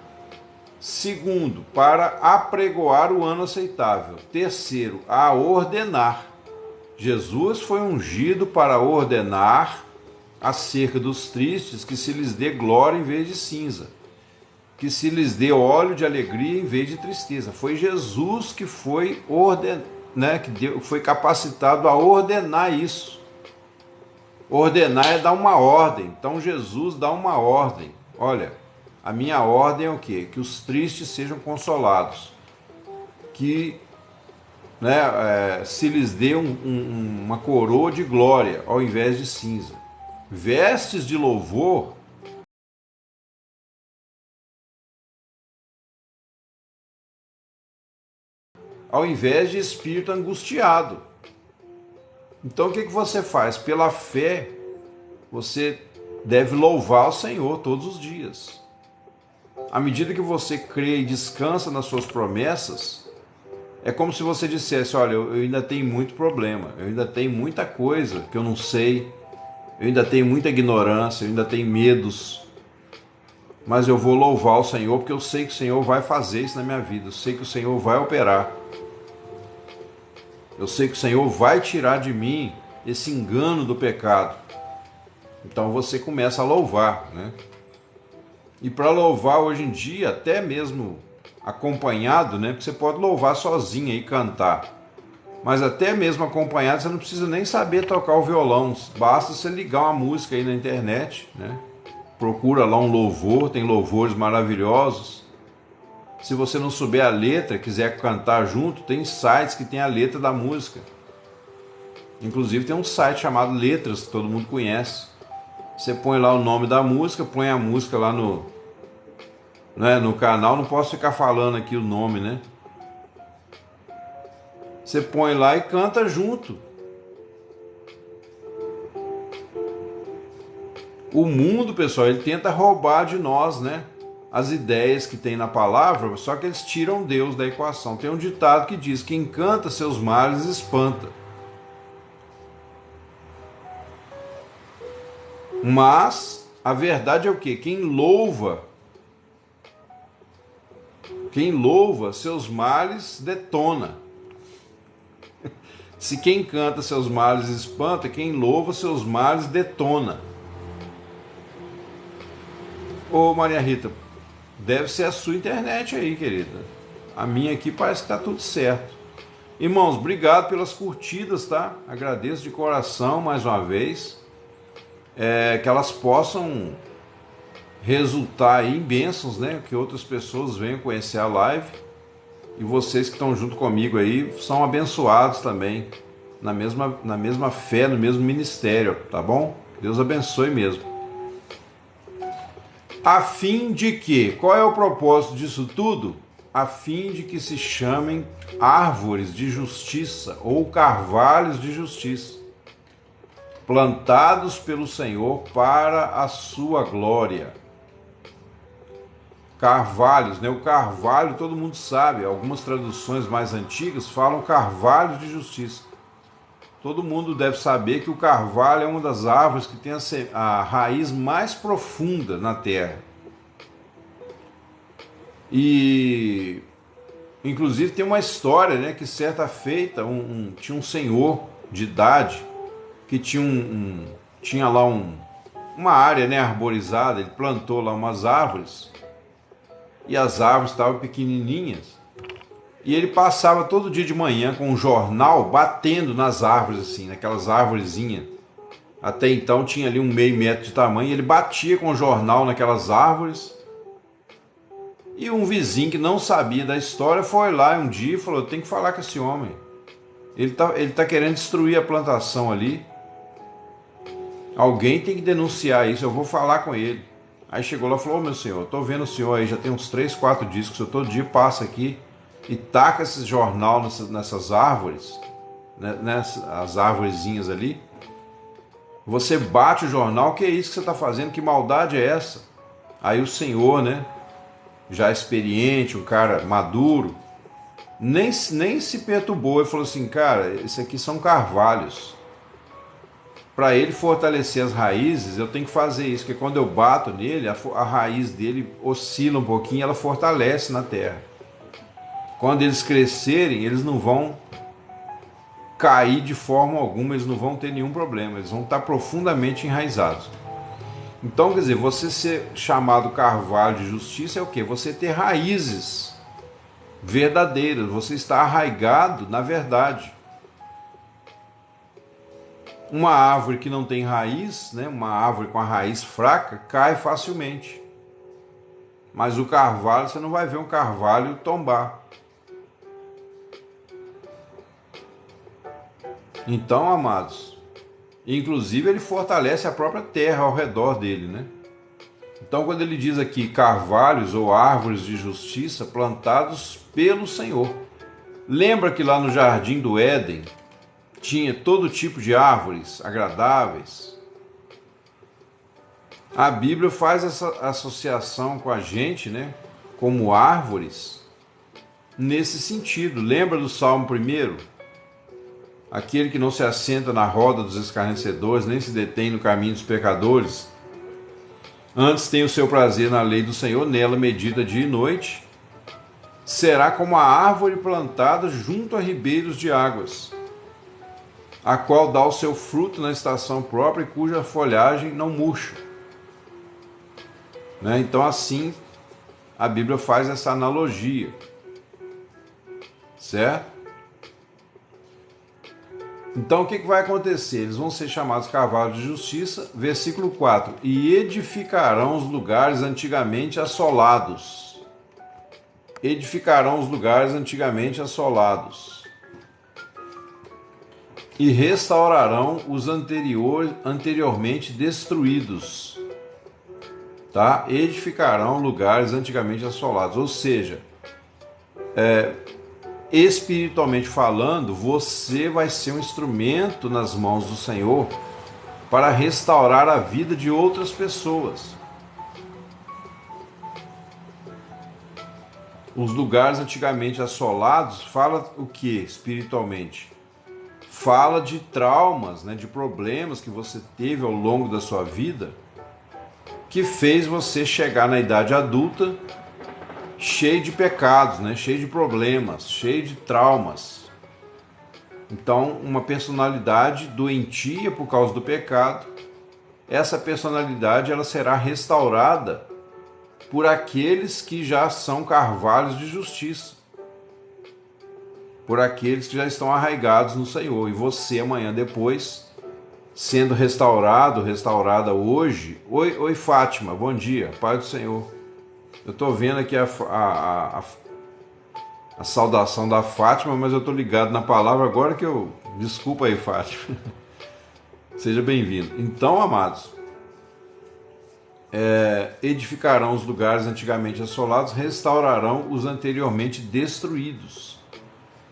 segundo, para apregoar o ano aceitável, terceiro, a ordenar. Jesus foi ungido para ordenar acerca dos tristes que se lhes dê glória em vez de cinza, que se lhes dê óleo de alegria em vez de tristeza. Foi Jesus que foi foi capacitado a ordenar isso. Ordenar é dar uma ordem. Então Jesus dá uma ordem. Olha, a minha ordem é o quê? Que os tristes sejam consolados, que se lhes dê uma coroa de glória ao invés de cinza, vestes de louvor ao invés de espírito angustiado. Então o que você faz? Pela fé, você deve louvar o Senhor todos os dias. À medida que você crê e descansa nas suas promessas, é como se você dissesse, olha, eu ainda tenho muito problema, eu ainda tenho muita coisa que eu não sei, eu ainda tenho muita ignorância, eu ainda tenho medos, mas eu vou louvar o Senhor porque eu sei que o Senhor vai fazer isso na minha vida, eu sei que o Senhor vai operar, eu sei que o Senhor vai tirar de mim esse engano do pecado. Então você começa a louvar, né? E para louvar hoje em dia, até mesmo acompanhado, né? Porque você pode louvar sozinho e cantar. Mas até mesmo acompanhado, você não precisa nem saber tocar o violão. Basta você ligar uma música aí na internet, né? Procura lá um louvor, tem louvores maravilhosos. Se você não souber a letra, quiser cantar junto, tem sites que tem a letra da música. Inclusive tem um site chamado Letras, que todo mundo conhece. Você põe lá o nome da música, põe a música lá no canal, não posso ficar falando aqui o nome, né? Você põe lá e canta junto. O mundo, pessoal, ele tenta roubar de nós, né? As ideias que tem na palavra, só que eles tiram Deus da equação. Tem um ditado que diz: quem canta seus males espanta. Mas a verdade é o quê? Quem louva seus males detona. Se quem canta seus males espanta, quem louva seus males detona. Ô Maria Rita, deve ser a sua internet aí, querida. A minha aqui parece que tá tudo certo. Irmãos, obrigado pelas curtidas, tá? Agradeço de coração mais uma vez. Que elas possam resultar aí em bênçãos, né? Que outras pessoas venham conhecer a live. E vocês que estão junto comigo aí são abençoados também, na mesma fé, no mesmo ministério, tá bom? Deus abençoe mesmo. A fim de que, qual é o propósito disso tudo? A fim de que se chamem árvores de justiça ou carvalhos de justiça, plantados pelo Senhor para a sua glória. Carvalhos, né? O carvalho todo mundo sabe, algumas traduções mais antigas falam carvalhos de justiça. Todo mundo deve saber que o carvalho é uma das árvores que tem a raiz mais profunda na terra. E inclusive tem uma história, né, que certa feita tinha um senhor de idade que tinha lá uma área, né, arborizada. Ele plantou lá umas árvores e as árvores estavam pequenininhas, e ele passava todo dia de manhã com um jornal batendo nas árvores, assim, naquelas árvorezinhas. Até então tinha ali 1,5 metro de tamanho, e ele batia com o jornal naquelas árvores. E um vizinho que não sabia da história foi lá um dia e falou: tem que falar com esse homem, ele tá querendo destruir a plantação ali, alguém tem que denunciar isso, eu vou falar com ele. Aí chegou lá e falou: meu senhor, eu tô vendo o senhor aí, já tem uns 3, 4 dias que o senhor todo dia passa aqui e taca esse jornal nessas árvores, né, as arvorezinhas ali. Você bate o jornal, que é isso que você está fazendo? Que maldade é essa? Aí o senhor, né, já experiente, um cara maduro, nem se perturbou e falou assim: cara, isso aqui são carvalhos. Para ele fortalecer as raízes, eu tenho que fazer isso, porque quando eu bato nele, a raiz dele oscila um pouquinho, ela fortalece na terra. Quando eles crescerem, eles não vão cair de forma alguma, eles não vão ter nenhum problema, eles vão estar profundamente enraizados. Então, quer dizer, você ser chamado carvalho de justiça é o quê? Você ter raízes verdadeiras, você está arraigado na verdade. Uma árvore que não tem raiz, né, uma árvore com a raiz fraca, cai facilmente. Mas o carvalho, você não vai ver um carvalho tombar. Então, amados, inclusive ele fortalece a própria terra ao redor dele, né? Então, quando ele diz aqui carvalhos ou árvores de justiça plantados pelo Senhor, lembra que lá no Jardim do Éden, tinha todo tipo de árvores agradáveis. A Bíblia faz essa associação com a gente, né, como árvores, nesse sentido. Lembra do Salmo 1? Aquele que não se assenta na roda dos escarnecedores, nem se detém no caminho dos pecadores. Antes tem o seu prazer na lei do Senhor, nela medita dia e noite. Será como a árvore plantada junto a ribeiros de águas, a qual dá o seu fruto na estação própria e cuja folhagem não murcha. Né? Então assim a Bíblia faz essa analogia, certo? Então o que vai acontecer? Eles vão ser chamados cavalos de justiça, versículo 4, e edificarão os lugares antigamente assolados. Edificarão os lugares antigamente assolados. E restaurarão os anteriormente destruídos. Tá? Edificarão lugares antigamente assolados. Ou seja, espiritualmente falando, você vai ser um instrumento nas mãos do Senhor para restaurar a vida de outras pessoas. Os lugares antigamente assolados fala o que espiritualmente? Fala de traumas, né, de problemas que você teve ao longo da sua vida, que fez você chegar na idade adulta cheio de pecados, né, cheio de problemas, cheio de traumas. Então, uma personalidade doentia por causa do pecado, essa personalidade ela será restaurada por aqueles que já são carvalhos de justiça, por aqueles que já estão arraigados no Senhor. E você amanhã depois, sendo restaurado, restaurada hoje. Oi Fátima, bom dia, Pai do Senhor. Eu estou vendo aqui a saudação da Fátima, mas eu estou ligado na palavra agora que eu... Desculpa aí, Fátima. Seja bem-vindo. Então, amados, edificarão os lugares antigamente assolados, restaurarão os anteriormente destruídos.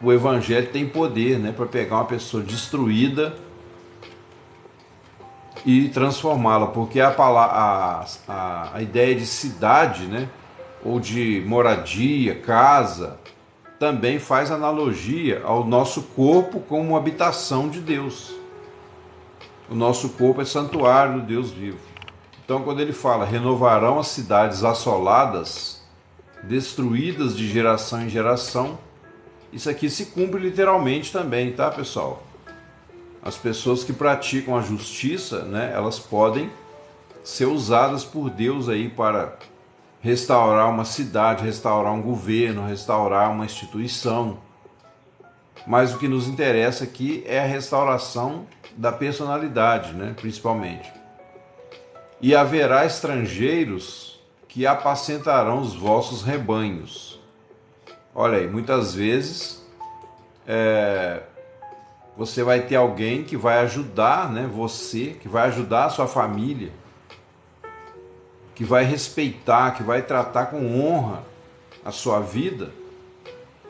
O Evangelho tem poder, né, para pegar uma pessoa destruída e transformá-la, porque a ideia de cidade, né, ou de moradia, casa, também faz analogia ao nosso corpo como habitação de Deus. O nosso corpo é santuário do Deus vivo. Então, quando ele fala, renovarão as cidades assoladas, destruídas de geração em geração, isso aqui se cumpre literalmente também, tá, pessoal? As pessoas que praticam a justiça, né, elas podem ser usadas por Deus aí para restaurar uma cidade, restaurar um governo, restaurar uma instituição. Mas o que nos interessa aqui é a restauração da personalidade, né, principalmente. E haverá estrangeiros que apacentarão os vossos rebanhos. Olha aí, muitas vezes você vai ter alguém que vai ajudar, né, você, que vai ajudar a sua família, que vai respeitar, que vai tratar com honra a sua vida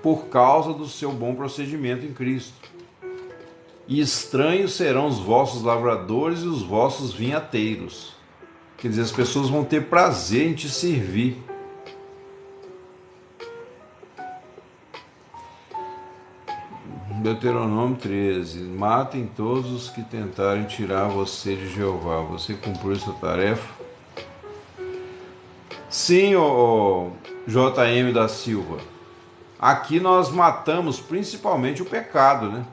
por causa do seu bom procedimento em Cristo. E estranhos serão os vossos lavradores e os vossos vinhateiros. Quer dizer, as pessoas vão ter prazer em te servir. Deuteronômio 13. Matem todos os que tentarem tirar você de Jeová. Você cumpriu essa tarefa? Sim, o JM da Silva. Aqui nós matamos principalmente o pecado, né?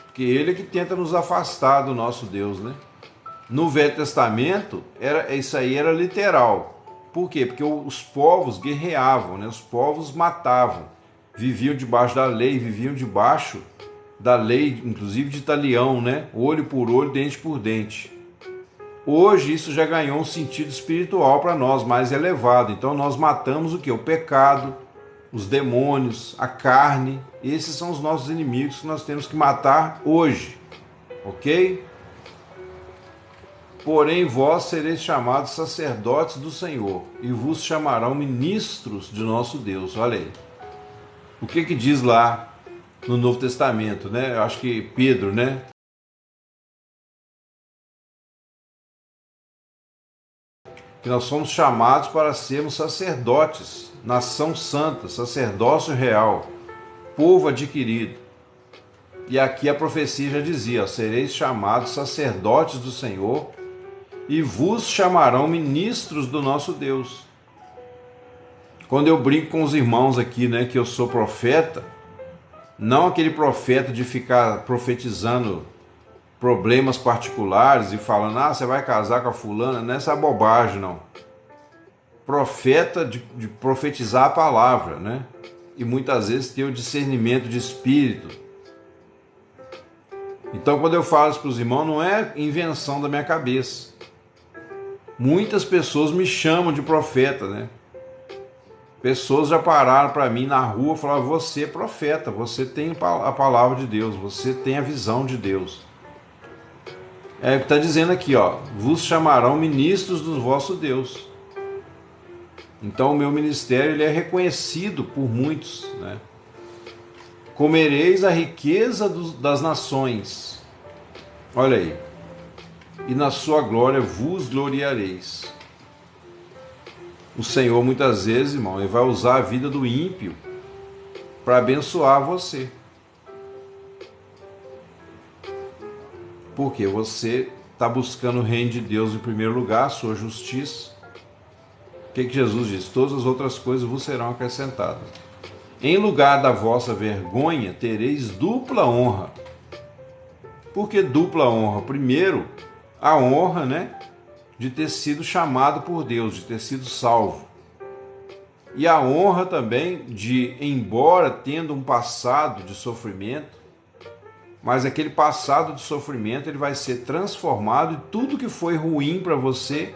Porque ele é que tenta nos afastar do nosso Deus, né? No Velho Testamento, isso aí era literal. Por quê? Porque os povos guerreavam, né? Os povos matavam. Viviam debaixo da lei, viviam debaixo da lei, inclusive de talião, né? Olho por olho, dente por dente. Hoje isso já ganhou um sentido espiritual para nós, mais elevado. Então nós matamos o quê? O pecado, os demônios, a carne. Esses são os nossos inimigos que nós temos que matar hoje. Ok? Porém vós sereis chamados sacerdotes do Senhor, e vos chamarão ministros de nosso Deus. Olha aí. O que diz lá no Novo Testamento, né? Eu acho que Pedro, né? Que nós somos chamados para sermos sacerdotes, nação santa, sacerdócio real, povo adquirido. E aqui a profecia já dizia: ó, sereis chamados sacerdotes do Senhor e vos chamarão ministros do nosso Deus. Quando eu brinco com os irmãos aqui, né, que eu sou profeta, não aquele profeta de ficar profetizando problemas particulares e falando, ah, você vai casar com a fulana, não é essa bobagem, não. Profeta de profetizar a palavra, né? E muitas vezes ter o discernimento de espírito. Então, quando eu falo isso para os irmãos, não é invenção da minha cabeça. Muitas pessoas me chamam de profeta, né? Pessoas já pararam para mim na rua e falaram, você é profeta, você tem a palavra de Deus, você tem a visão de Deus. É o que está dizendo aqui, ó, vos chamarão ministros do vosso Deus. Então o meu ministério ele é reconhecido por muitos, né? Comereis a riqueza das nações, olha aí, e na sua glória vos gloriareis. O Senhor muitas vezes, irmão, ele vai usar a vida do ímpio para abençoar você. Porque você está buscando o reino de Deus em primeiro lugar, a sua justiça. O que Jesus diz? Todas as outras coisas vos serão acrescentadas. Em lugar da vossa vergonha, tereis dupla honra. Por que dupla honra? Primeiro, a honra, né, de ter sido chamado por Deus, de ter sido salvo. E a honra também de, embora tendo um passado de sofrimento, mas aquele passado de sofrimento ele vai ser transformado e tudo que foi ruim para você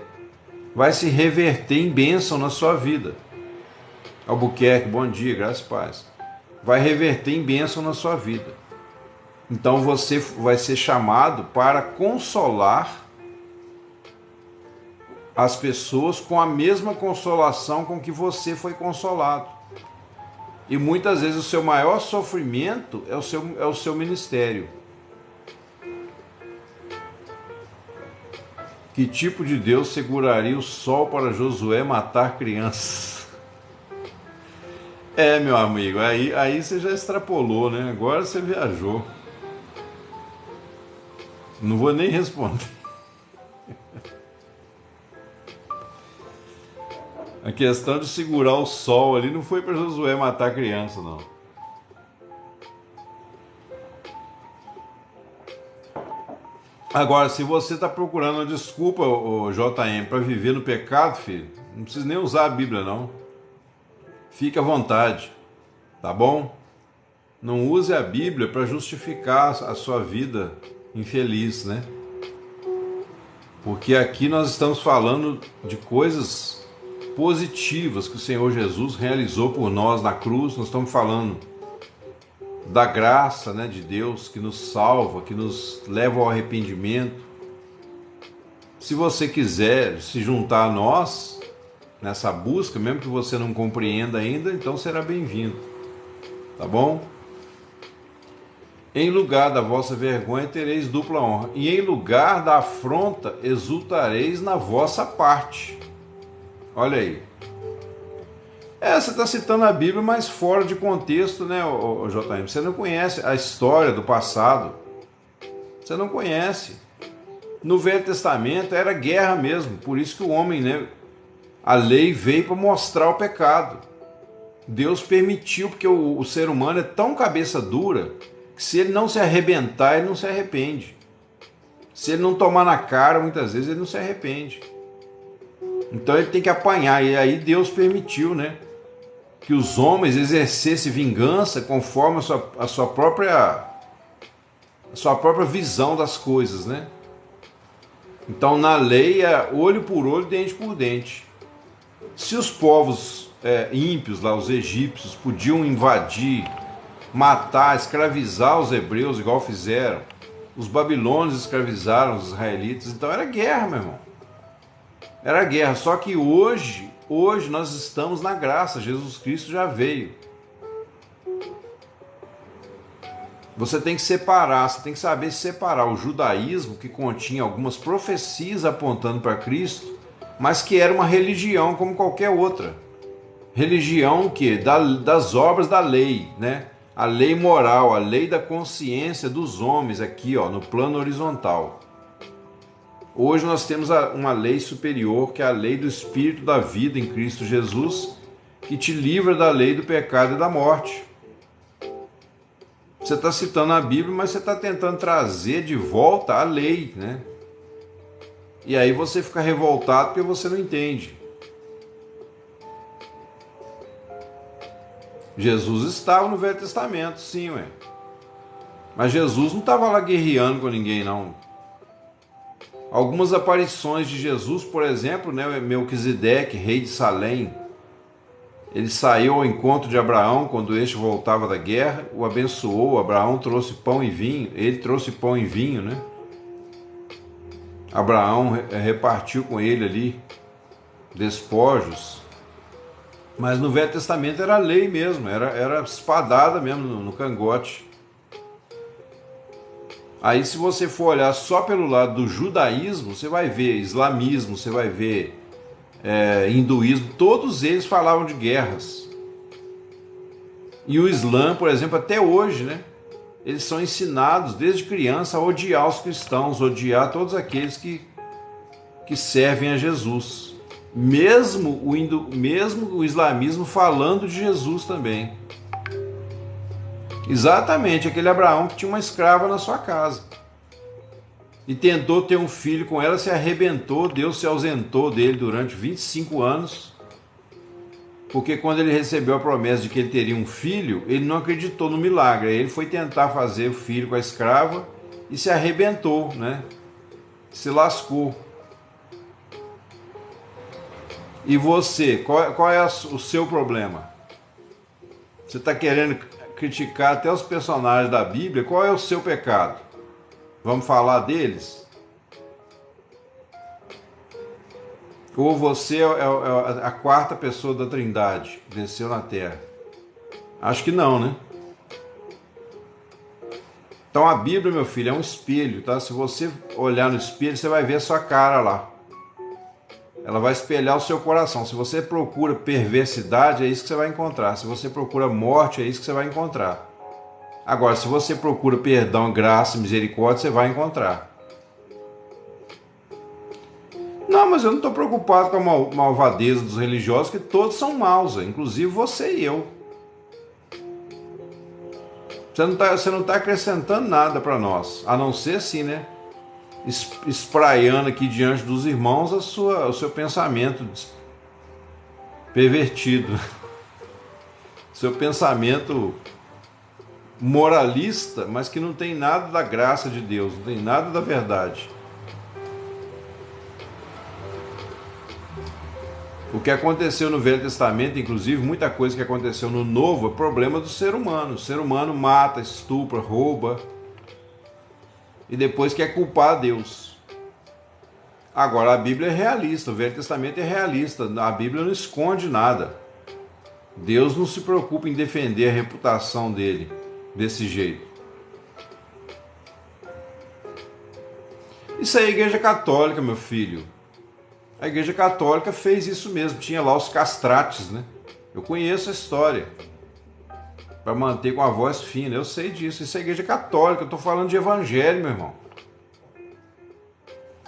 vai se reverter em bênção na sua vida. Albuquerque, bom dia, graças e paz. Vai reverter em bênção na sua vida. Então você vai ser chamado para consolar as pessoas com a mesma consolação com que você foi consolado. E muitas vezes o seu maior sofrimento é o seu ministério. Que tipo de Deus seguraria o sol para Josué matar crianças? É, meu amigo, aí você já extrapolou, né? Agora você viajou. Não vou nem responder. A questão de segurar o sol ali não foi para Josué matar a criança, não. Agora, se você está procurando uma desculpa, o JM, para viver no pecado, filho, não precisa nem usar a Bíblia, não. Fique à vontade, tá bom? Não use a Bíblia para justificar a sua vida infeliz, né? Porque aqui nós estamos falando de coisas positivas que o Senhor Jesus realizou por nós na cruz. Nós estamos falando da graça, né, de Deus que nos salva, que nos leva ao arrependimento. Se você quiser se juntar a nós nessa busca, mesmo que você não compreenda ainda, então será bem-vindo, tá bom? Em lugar da vossa vergonha tereis dupla honra, e em lugar da afronta exultareis na vossa parte. Olha aí. Você está citando a Bíblia, mas fora de contexto, né, o JM? Você não conhece a história do passado. Você não conhece. No Velho Testamento era guerra mesmo. Por isso que o homem, né, a lei veio para mostrar o pecado. Deus permitiu, porque o ser humano é tão cabeça dura que se ele não se arrebentar, ele não se arrepende. Se ele não tomar na cara, muitas vezes ele não se arrepende. Então ele tem que apanhar. E aí Deus permitiu, né, que os homens exercessem vingança conforme a sua própria visão das coisas, né? Então na lei é olho por olho, dente por dente. Se os povos ímpios lá, os egípcios, podiam invadir, matar, escravizar os hebreus igual fizeram, os babilônios escravizaram os israelitas, então era guerra, meu irmão. Era guerra, só que hoje nós estamos na graça, Jesus Cristo já veio. Você tem que separar, você tem que saber separar o judaísmo, que continha algumas profecias apontando para Cristo, mas que era uma religião como qualquer outra. Religião que das obras da lei, né? A lei moral, a lei da consciência dos homens aqui, ó, no plano horizontal. Hoje nós temos uma lei superior, que é a lei do Espírito da vida em Cristo Jesus, que te livra da lei do pecado e da morte. Você está citando a Bíblia, mas você está tentando trazer de volta a lei, né? E aí você fica revoltado porque você não entende. Jesus estava no Velho Testamento, sim, ué. Mas Jesus não estava lá guerreando com ninguém, não. Algumas aparições de Jesus, por exemplo, né, Melquisedeque, rei de Salém, ele saiu ao encontro de Abraão quando este voltava da guerra, o abençoou, Abraão trouxe pão e vinho, ele trouxe pão e vinho, né? Abraão repartiu com ele ali despojos. Mas no Velho Testamento era lei mesmo, era espadada mesmo no cangote. Aí se você for olhar só pelo lado do judaísmo, você vai ver islamismo, você vai ver hinduísmo, todos eles falavam de guerras. E o Islã, por exemplo, até hoje, né? Eles são ensinados desde criança a odiar os cristãos, odiar todos aqueles que servem a Jesus. Mesmo o islamismo falando de Jesus também. Exatamente, aquele Abraão que tinha uma escrava na sua casa. E tentou ter um filho com ela, se arrebentou, Deus se ausentou dele durante 25 anos. Porque quando ele recebeu a promessa de que ele teria um filho, ele não acreditou no milagre. Aí ele foi tentar fazer o filho com a escrava e se arrebentou, né? Se lascou. E você, qual é o seu problema? Você está querendo criticar até os personagens da Bíblia? Qual é o seu pecado? Vamos falar deles? Ou você é a quarta pessoa da Trindade que desceu na Terra? Acho que não, né? Então a Bíblia, meu filho, é um espelho, tá? Se você olhar no espelho, você vai ver a sua cara lá. Ela vai espelhar o seu coração. Se você procura perversidade, é isso que você vai encontrar. Se você procura morte, é isso que você vai encontrar. Agora, se você procura perdão, graça, misericórdia, você vai encontrar. Não, mas eu não estou preocupado com a malvadeza dos religiosos, que todos são maus, inclusive você e eu. Você não está acrescentando nada para nós, a não ser assim, né? Espraiando aqui diante dos irmãos o seu pensamento pervertido, seu pensamento moralista, mas que não tem nada da graça de Deus, não tem nada da verdade. O que aconteceu no Velho Testamento, inclusive muita coisa que aconteceu no Novo, é problema do ser humano. O ser humano mata, estupra, rouba e depois quer culpar a Deus. Agora, a Bíblia é realista, o Velho Testamento é realista, a Bíblia não esconde nada. Deus não se preocupa em defender a reputação dele desse jeito. Isso é a Igreja Católica, meu filho. A Igreja Católica fez isso mesmo, tinha lá os castrates, né? Eu conheço a história. Para manter com a voz fina, eu sei disso. Isso é a Igreja Católica, eu estou falando de evangelho, meu irmão.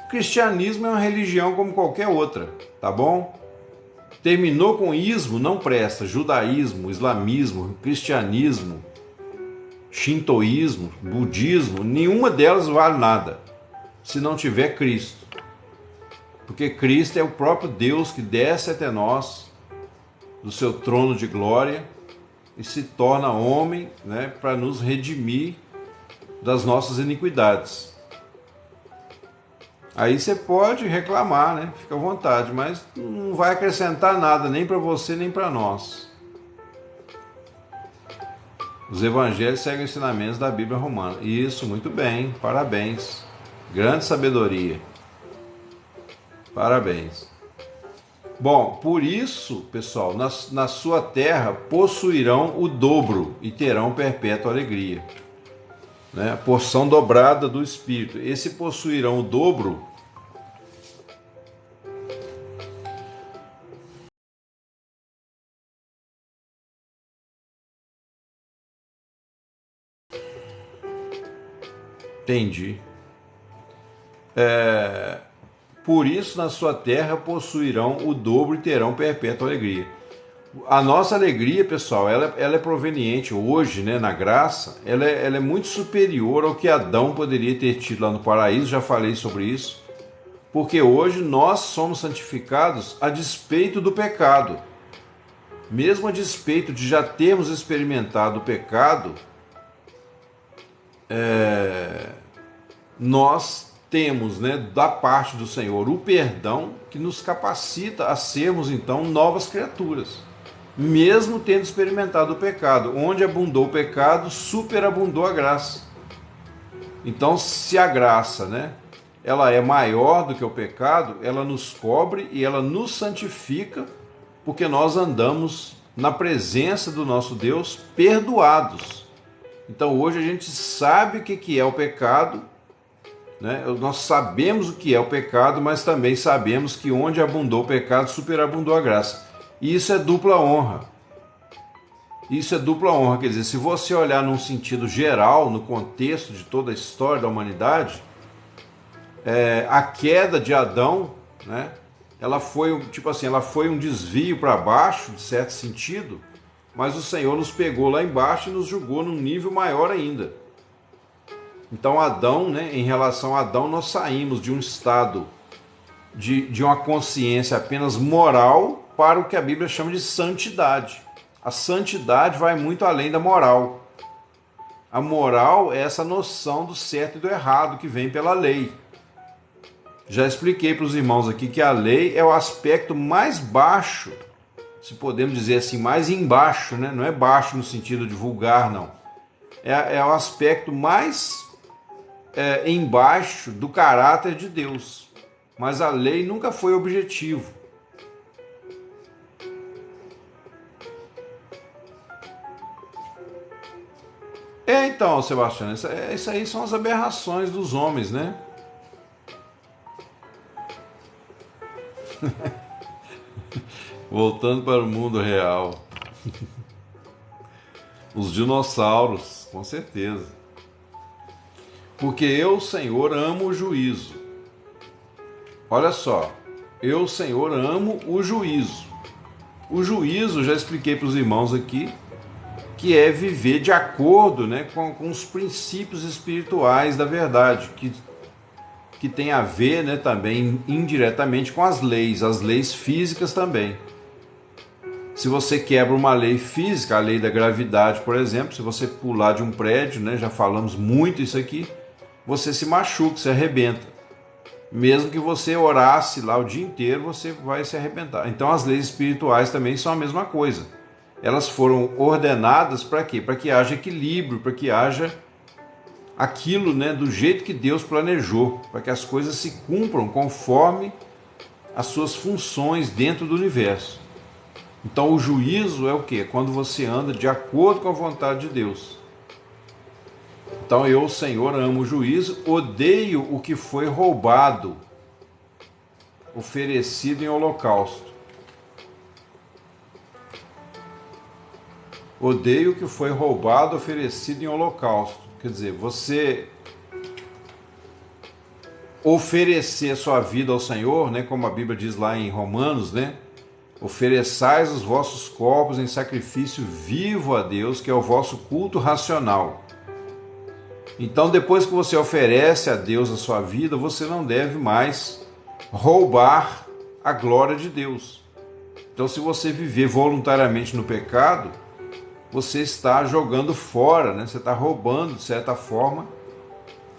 O cristianismo é uma religião como qualquer outra, tá bom? Terminou com ismo, não presta. Judaísmo, islamismo, cristianismo, shintoísmo, budismo, nenhuma delas vale nada se não tiver Cristo. Porque Cristo é o próprio Deus que desce até nós do seu trono de glória e se torna homem, né, para nos redimir das nossas iniquidades. Aí você pode reclamar, né? Fica à vontade, mas não vai acrescentar nada nem para você nem para nós. Os evangelhos seguem os ensinamentos da Bíblia romana. Isso, muito bem, parabéns. Grande sabedoria. Parabéns. Bom, por isso, pessoal, na sua terra possuirão o dobro e terão perpétua alegria. né? A porção dobrada do Espírito. Esse possuirão o dobro. Entendi. Por isso na sua terra possuirão o dobro e terão perpétua alegria. A nossa alegria, pessoal, ela é proveniente hoje, né, na graça, ela é muito superior ao que Adão poderia ter tido lá no paraíso, já falei sobre isso, porque hoje nós somos santificados a despeito do pecado. Mesmo a despeito de já termos experimentado o pecado, nós temos, né, da parte do Senhor o perdão que nos capacita a sermos então novas criaturas, mesmo tendo experimentado o pecado. Onde abundou o pecado, superabundou a graça. Então, se a graça, né, ela é maior do que o pecado, ela nos cobre e ela nos santifica, porque nós andamos na presença do nosso Deus perdoados. Então hoje a gente sabe o que é o pecado, né? Nós sabemos o que é o pecado, mas também sabemos que onde abundou o pecado, superabundou a graça. E isso é dupla honra. Isso é dupla honra, quer dizer, se você olhar num sentido geral, no contexto de toda a história da humanidade, a queda de Adão, né? Ela foi tipo assim, ela foi um desvio para baixo, de certo sentido, mas o Senhor nos pegou lá embaixo e nos julgou num nível maior ainda. Então Adão, né, em relação a Adão, nós saímos de um estado de uma consciência apenas moral para o que a Bíblia chama de santidade. A santidade vai muito além da moral. A moral é essa noção do certo e do errado que vem pela lei. Já expliquei para os irmãos aqui que a lei é o aspecto mais baixo, se podemos dizer assim, mais embaixo, né? Não é baixo no sentido de vulgar, não. É o aspecto mais embaixo do caráter de Deus. Mas a lei nunca foi objetivo. Então, Sebastião, isso aí são as aberrações dos homens, né? Voltando para o mundo real. Os dinossauros, com certeza. Porque eu, Senhor, amo o juízo. Olha só, eu, Senhor, amo o juízo. O juízo, já expliquei para os irmãos aqui, que é viver de acordo, né, com os princípios espirituais da verdade, que tem a ver, né, também indiretamente com as leis físicas também. Se você quebra uma lei física, a lei da gravidade, por exemplo, se você pular de um prédio, né, já falamos muito isso aqui, você se machuca, se arrebenta. Mesmo que você orasse lá o dia inteiro, você vai se arrebentar. Então as leis espirituais também são a mesma coisa. Elas foram ordenadas para quê? Para que haja equilíbrio, para que haja aquilo, né, do jeito que Deus planejou, para que as coisas se cumpram conforme as suas funções dentro do universo. Então o juízo é o quê? Quando você anda de acordo com a vontade de Deus. Então eu, Senhor, amo o juízo, odeio o que foi roubado, oferecido em holocausto. Odeio o que foi roubado, oferecido em holocausto. Quer dizer, você oferecer a sua vida ao Senhor, né, como a Bíblia diz lá em Romanos, né? Ofereçais os vossos corpos em sacrifício vivo a Deus, que é o vosso culto racional. Então, depois que você oferece a Deus a sua vida, você não deve mais roubar a glória de Deus. Então, se você viver voluntariamente no pecado, você está jogando fora, né? Você está roubando, de certa forma,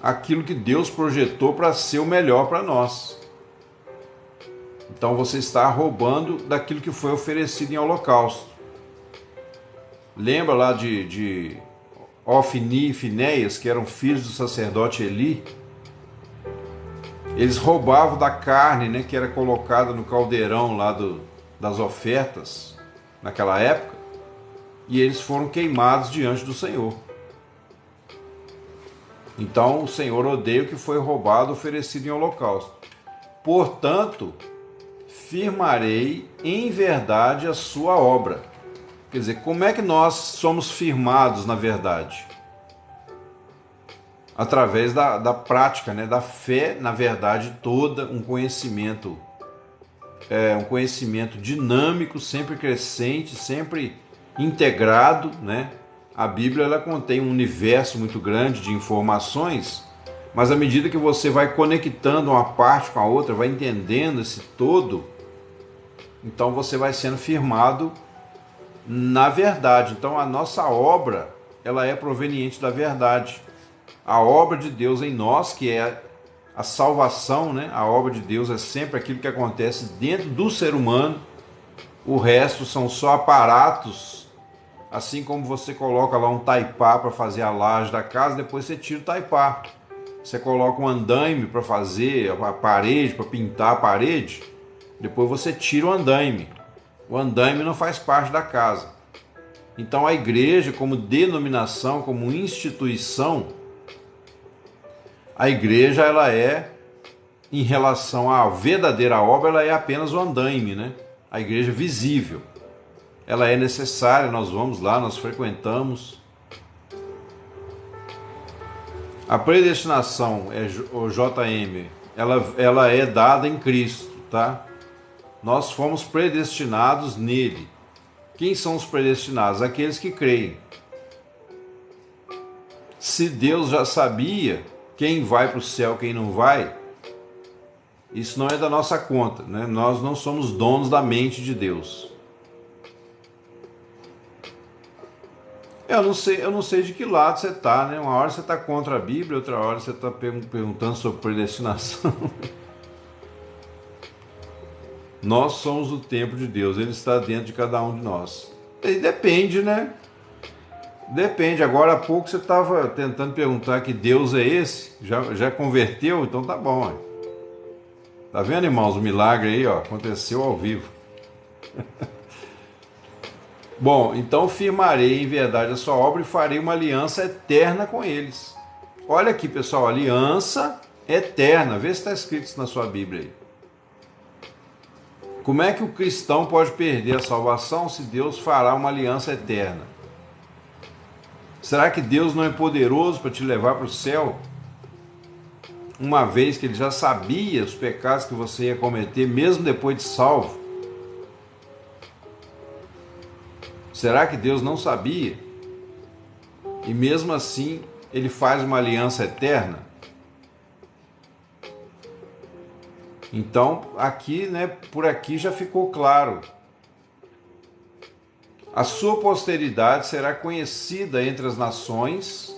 aquilo que Deus projetou para ser o melhor para nós. Então você está roubando daquilo que foi oferecido em holocausto. Lembra lá de Ofni e Finéias, que eram filhos do sacerdote Eli? Eles roubavam da carne, né, que era colocada no caldeirão lá das ofertas, naquela época, e eles foram queimados diante do Senhor. Então o Senhor odeia o que foi roubado, oferecido em holocausto. Portanto, firmarei em verdade a sua obra. Quer dizer, como é que nós somos firmados na verdade? Através da prática, né? Da fé na verdade toda, um conhecimento dinâmico, sempre crescente, sempre integrado, né? A Bíblia ela contém um universo muito grande de informações, mas à medida que você vai conectando uma parte com a outra, vai entendendo esse todo, então você vai sendo firmado na verdade. Então a nossa obra ela é proveniente da verdade. A obra de Deus em nós, que é a salvação, né? A obra de Deus é sempre aquilo que acontece dentro do ser humano. O resto são só aparatos, assim como você coloca lá um taipá para fazer a laje da casa, depois você tira o taipá. Você coloca um andaime para fazer a parede, para pintar a parede, depois você tira o andaime. O andaime não faz parte da casa. Então a igreja, como denominação, como instituição, a igreja ela é, em relação à verdadeira obra, ela é apenas o andaime, né? A igreja visível. Ela é necessária, nós vamos lá, nós frequentamos. A predestinação, o JM, ela é dada em Cristo, tá? Nós fomos predestinados nele. Quem são os predestinados? Aqueles que creem. Se Deus já sabia quem vai para o céu, quem não vai, isso não é da nossa conta, né? Nós não somos donos da mente de Deus. Eu não sei de que lado você está, né? Uma hora você está contra a Bíblia, outra hora você está perguntando sobre predestinação. Nós somos o templo de Deus, Ele está dentro de cada um de nós. E depende, né? Depende. Agora há pouco você estava tentando perguntar que Deus é esse, já converteu, então tá bom. Ó. Tá vendo, irmãos, o milagre aí, ó, aconteceu ao vivo. Bom, então firmarei em verdade a sua obra e farei uma aliança eterna com eles. Olha aqui, pessoal, aliança eterna. Vê se está escrito isso na sua Bíblia aí. Como é que o cristão pode perder a salvação se Deus fará uma aliança eterna? Será que Deus não é poderoso para te levar para o céu? Uma vez que Ele já sabia os pecados que você ia cometer, mesmo depois de salvo. Será que Deus não sabia? E mesmo assim, Ele faz uma aliança eterna? Então, aqui, né, por aqui já ficou claro. A sua posteridade será conhecida entre as nações.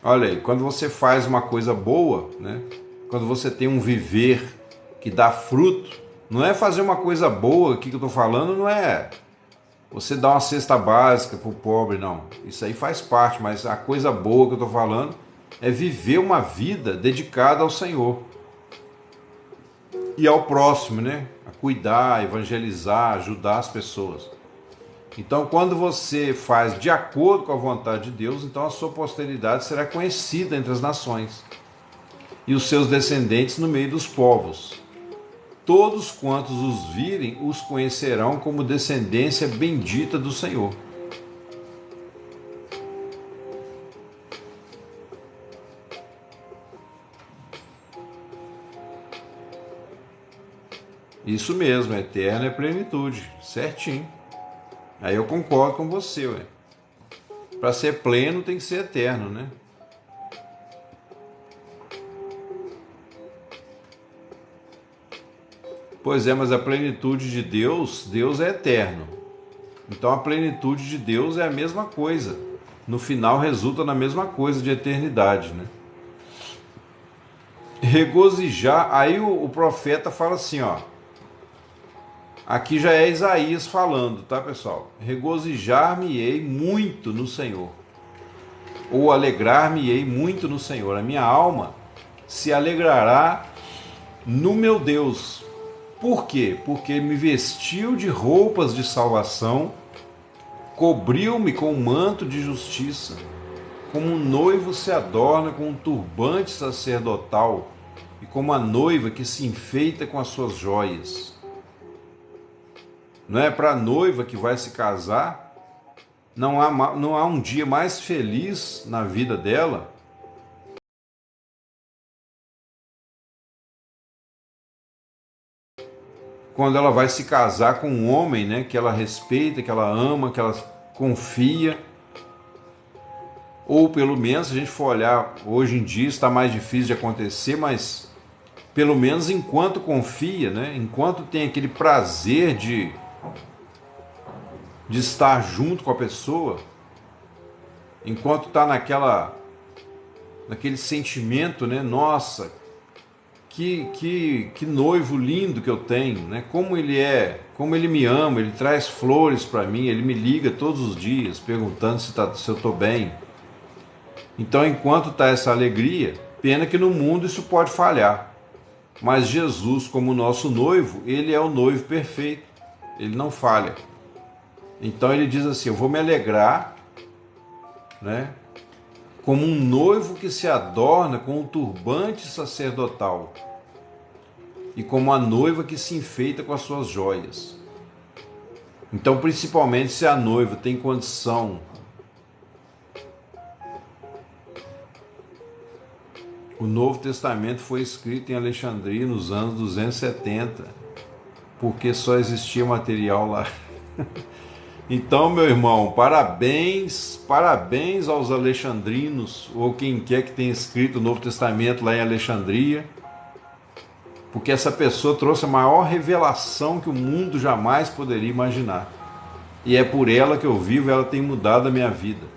Olha aí, quando você faz uma coisa boa, né, quando você tem um viver que dá fruto, não é fazer uma coisa boa, aqui que eu estou falando, não é você dar uma cesta básica para o pobre, não. Isso aí faz parte, mas a coisa boa que eu estou falando é viver uma vida dedicada ao Senhor. E ao próximo, né? A cuidar, evangelizar, ajudar as pessoas. Então, quando você faz de acordo com a vontade de Deus, então a sua posteridade será conhecida entre as nações e os seus descendentes no meio dos povos. Todos quantos os virem, os conhecerão como descendência bendita do Senhor. Isso mesmo, eterno é plenitude, certinho. Aí eu concordo com você, ué. Para ser pleno tem que ser eterno, né? Pois é, mas a plenitude de Deus, Deus é eterno. Então a plenitude de Deus é a mesma coisa. No final resulta na mesma coisa de eternidade, né? Regozijar, aí o profeta fala assim, ó. Aqui já é Isaías falando, tá, pessoal? Regozijar-me-ei muito no Senhor. Ou alegrar-me-ei muito no Senhor. A minha alma se alegrará no meu Deus. Por quê? Porque me vestiu de roupas de salvação, cobriu-me com um manto de justiça, como um noivo se adorna com um turbante sacerdotal e como a noiva que se enfeita com as suas joias. Não é para a noiva que vai se casar, não há um dia mais feliz na vida dela quando ela vai se casar com um homem, né, que ela respeita, que ela ama, que ela confia. Ou pelo menos, se a gente for olhar, hoje em dia está mais difícil de acontecer, mas pelo menos enquanto confia, né, enquanto tem aquele prazer de estar junto com a pessoa, enquanto está naquele sentimento, né, nossa, que noivo lindo que eu tenho, né? Como ele me ama, ele traz flores para mim, ele me liga todos os dias perguntando se eu estou bem. Então, enquanto está essa alegria, pena que no mundo isso pode falhar. Mas Jesus, como nosso noivo, ele é o noivo perfeito, ele não falha. Então ele diz assim: eu vou me alegrar, né? Como um noivo que se adorna com um turbante sacerdotal e como a noiva que se enfeita com as suas joias. Então, principalmente se a noiva tem condição o Novo Testamento foi escrito em Alexandria nos anos 270, porque só existia material lá. Então, meu irmão, parabéns aos alexandrinos, ou quem quer que tenha escrito o Novo Testamento lá em Alexandria, porque essa pessoa trouxe a maior revelação que o mundo jamais poderia imaginar. E é por ela que eu vivo, ela tem mudado a minha vida.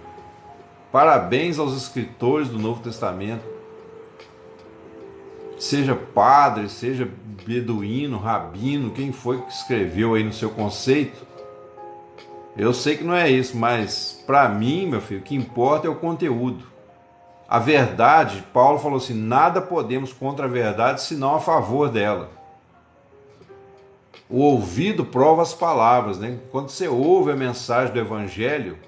Parabéns aos escritores do Novo Testamento. Seja padre, seja beduíno, rabino, quem foi que escreveu aí no seu conceito, eu sei que não é isso, mas para mim, meu filho, o que importa é o conteúdo. A verdade, Paulo falou assim, nada podemos contra a verdade, senão a favor dela. O ouvido prova as palavras, né? Quando você ouve a mensagem do Evangelho,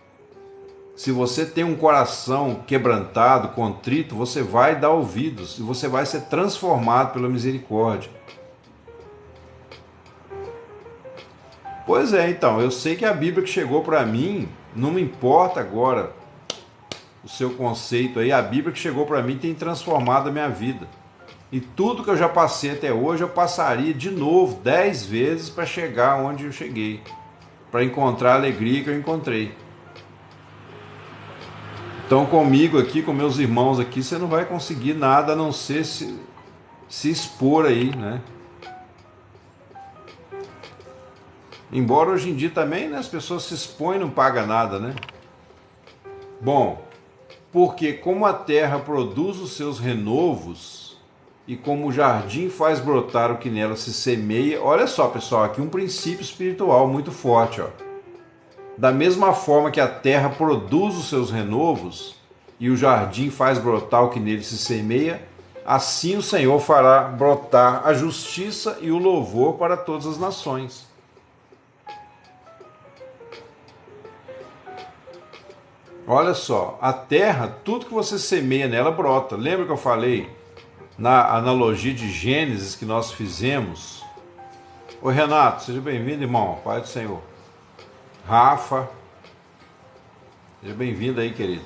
se você tem um coração quebrantado, contrito, você vai dar ouvidos e você vai ser transformado pela misericórdia. Pois é, então, eu sei que a Bíblia que chegou para mim, não me importa agora o seu conceito aí, a Bíblia que chegou para mim tem transformado a minha vida. E tudo que eu já passei até hoje, eu passaria de novo 10 vezes para chegar onde eu cheguei, para encontrar a alegria que eu encontrei. Então, comigo aqui, com meus irmãos aqui, você não vai conseguir nada a não ser se expor aí, né? Embora hoje em dia também, né, as pessoas se expõem e não pagam nada, né? Bom, porque como a terra produz os seus renovos e como o jardim faz brotar o que nela se semeia, olha só, pessoal, aqui um princípio espiritual muito forte, ó. Da mesma forma que a terra produz os seus renovos e o jardim faz brotar o que nele se semeia, assim o Senhor fará brotar a justiça e o louvor para todas as nações. Olha só, a terra, tudo que você semeia nela brota. Lembra que eu falei na analogia de Gênesis que nós fizemos? Oi, Renato, seja bem-vindo, irmão. Pai do Senhor. Rafa, seja bem-vindo aí, querido.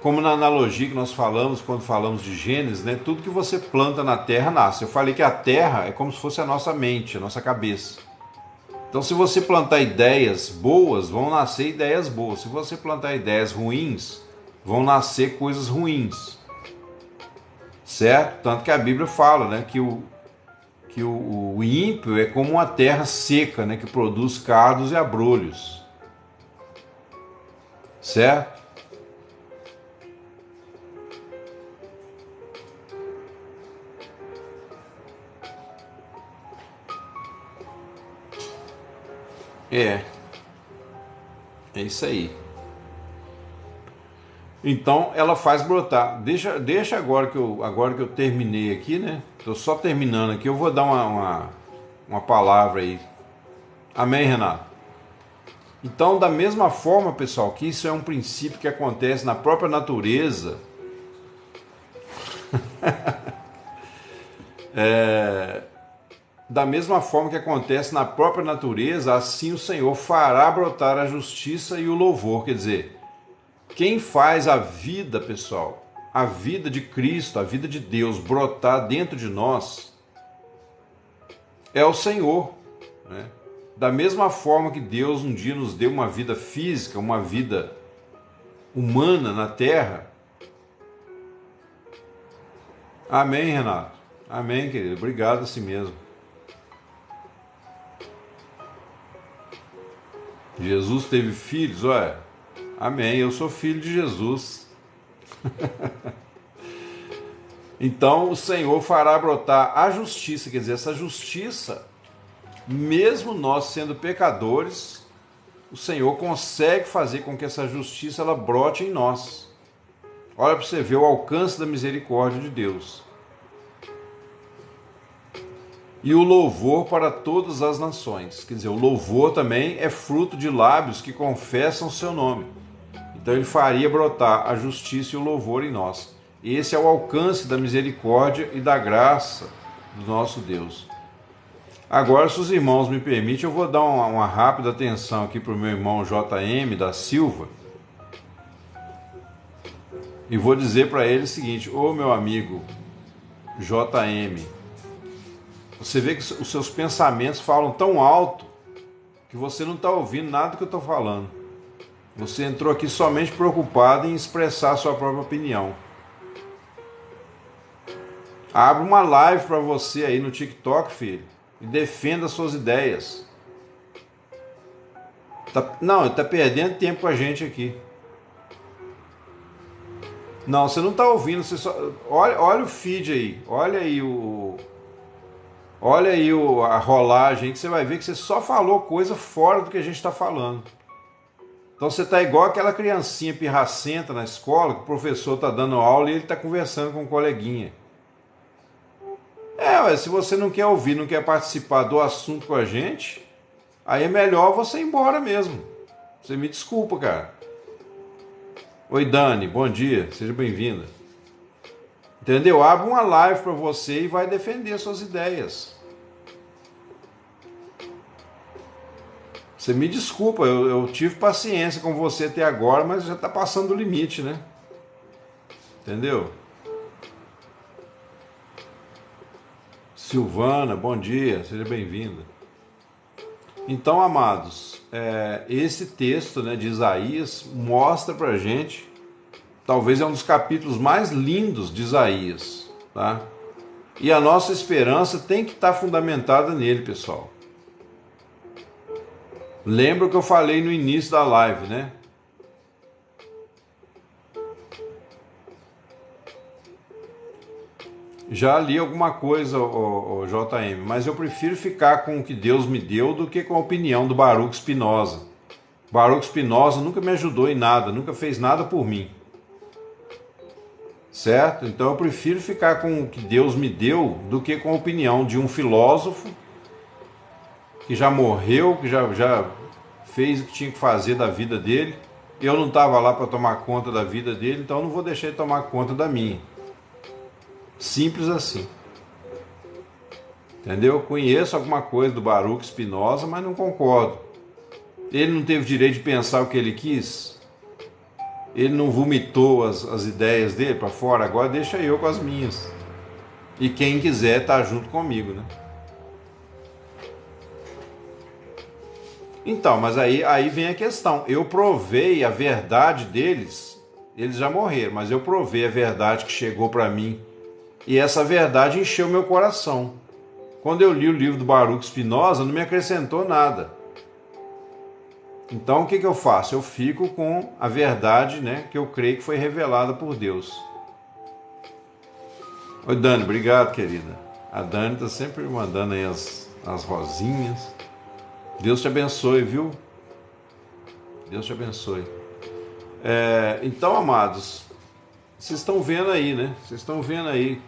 Como na analogia que nós falamos quando falamos de Gênesis, né? Tudo que você planta na terra nasce. Eu falei que a terra é como se fosse a nossa mente, a nossa cabeça. Então, se você plantar ideias boas, vão nascer ideias boas. Se você plantar ideias ruins, vão nascer coisas ruins. Certo? Tanto que a Bíblia fala, né, que o ímpio é como uma terra seca, né, que produz cardos e abrolhos. Certo? É isso aí. Então ela faz brotar. Deixa agora que eu terminei aqui, né? Estou só terminando aqui. Eu vou dar uma palavra aí. Amém, Renato? Então, da mesma forma, pessoal, que isso é um princípio que acontece na própria natureza, da mesma forma que acontece na própria natureza, assim o Senhor fará brotar a justiça e o louvor. Quer dizer, quem faz a vida, pessoal, a vida de Cristo, a vida de Deus brotar dentro de nós, é o Senhor, né? Da mesma forma que Deus um dia nos deu uma vida física, uma vida humana na terra. Amém, Renato? Amém, querido. Obrigado assim mesmo. Jesus teve filhos, olha. Amém, eu sou filho de Jesus. Então o Senhor fará brotar a justiça, quer dizer, essa justiça, mesmo nós sendo pecadores, o Senhor consegue fazer com que essa justiça ela brote em nós. Olha para você ver o alcance da misericórdia de Deus. E o louvor para todas as nações. Quer dizer, o louvor também é fruto de lábios que confessam o seu nome. Então ele faria brotar a justiça e o louvor em nós. Esse é o alcance da misericórdia e da graça do nosso Deus. Agora, se os irmãos me permitem, eu vou dar uma rápida atenção aqui para o meu irmão JM da Silva. E vou dizer para ele o seguinte: ô meu amigo JM, você vê que os seus pensamentos falam tão alto que você não está ouvindo nada que eu estou falando. Você entrou aqui somente preocupado em expressar a sua própria opinião. Abra uma live para você aí no TikTok, filho, e defenda suas ideias. Não, ele está perdendo tempo com a gente aqui. Não, você não está ouvindo, você só olha o feed aí, olha aí a rolagem, que você vai ver que você só falou coisa fora do que a gente está falando. Então você está igual aquela criancinha pirracenta na escola, que o professor está dando aula e ele está conversando com um coleguinha. Se você não quer ouvir, não quer participar do assunto com a gente, aí é melhor você ir embora mesmo. Você me desculpa, cara. Oi, Dani, bom dia, seja bem-vinda. Entendeu? Abre uma live para você e vai defender suas ideias. Você me desculpa, eu tive paciência com você até agora, mas já está passando do limite, né? Entendeu? Silvana, bom dia, seja bem-vinda. Então, amados, esse texto, né, de Isaías mostra pra gente, talvez é um dos capítulos mais lindos de Isaías, tá? E a nossa esperança tem que estar fundamentada nele, pessoal. Lembra o que eu falei no início da live, né? Já li alguma coisa, o JM, mas eu prefiro ficar com o que Deus me deu do que com a opinião do Baruch Spinoza. Baruch Spinoza nunca me ajudou em nada, nunca fez nada por mim. Certo? Então eu prefiro ficar com o que Deus me deu do que com a opinião de um filósofo que já morreu, que já fez o que tinha que fazer da vida dele. Eu não estava lá para tomar conta da vida dele, então eu não vou deixar ele tomar conta da minha. Simples assim. Entendeu? Conheço alguma coisa do Baruch Spinoza, mas não concordo. Ele não teve direito de pensar o que ele quis. Ele não vomitou as ideias dele para fora. Agora deixa eu com as minhas. E quem quiser tá junto comigo, né? Então, mas aí vem a questão. Eu provei a verdade deles. Eles já morreram, mas eu provei a verdade que chegou para mim. E essa verdade encheu meu coração. Quando eu li o livro do Baruch Spinoza, não me acrescentou nada. Então o que eu faço? Eu fico com a verdade, né, que eu creio que foi revelada por Deus. Oi, Dani, obrigado, querida. A Dani está sempre mandando aí as rosinhas. Deus te abençoe, viu? Deus te abençoe. Então, amados, vocês estão vendo aí, né? Vocês estão vendo aí.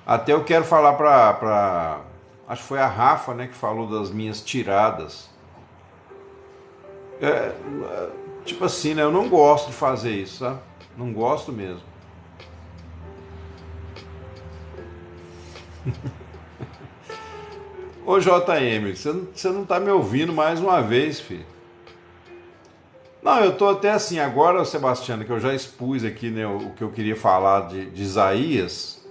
Até eu quero falar acho que foi a Rafa, né, que falou das minhas tiradas. Tipo assim, né? Eu não gosto de fazer isso, sabe? Não gosto mesmo. Ô JM, você não tá me ouvindo mais uma vez, filho. Não, eu tô até assim, agora, Sebastiano, que eu já expus aqui, né, o que eu queria falar de Isaías,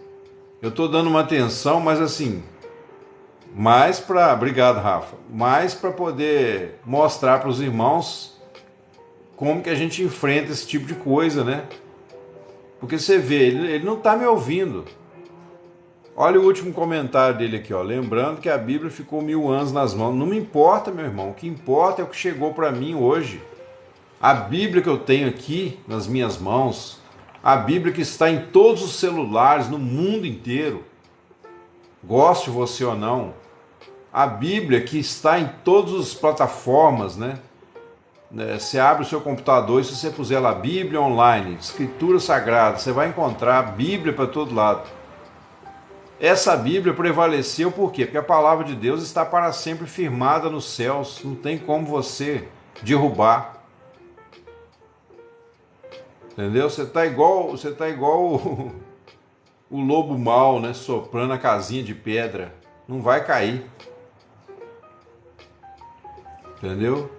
eu tô dando uma atenção, mas assim, mais para, obrigado, Rafa, mais para poder mostrar para os irmãos como que a gente enfrenta esse tipo de coisa, né? Porque você vê, ele não tá me ouvindo. Olha o último comentário dele aqui, ó. Lembrando que a Bíblia ficou 1000 anos nas mãos. Não me importa, meu irmão. O que importa é o que chegou para mim hoje. A Bíblia que eu tenho aqui nas minhas mãos, a Bíblia que está em todos os celulares no mundo inteiro, goste você ou não, a Bíblia que está em todas as plataformas, né? Você abre o seu computador e se você puser lá Bíblia online, Escritura Sagrada, você vai encontrar a Bíblia para todo lado. Essa Bíblia prevaleceu por quê? Porque a palavra de Deus está para sempre firmada nos céus, não tem como você derrubar. Entendeu? Você tá igual o lobo mau, né? Soprando a casinha de pedra. Não vai cair. Entendeu?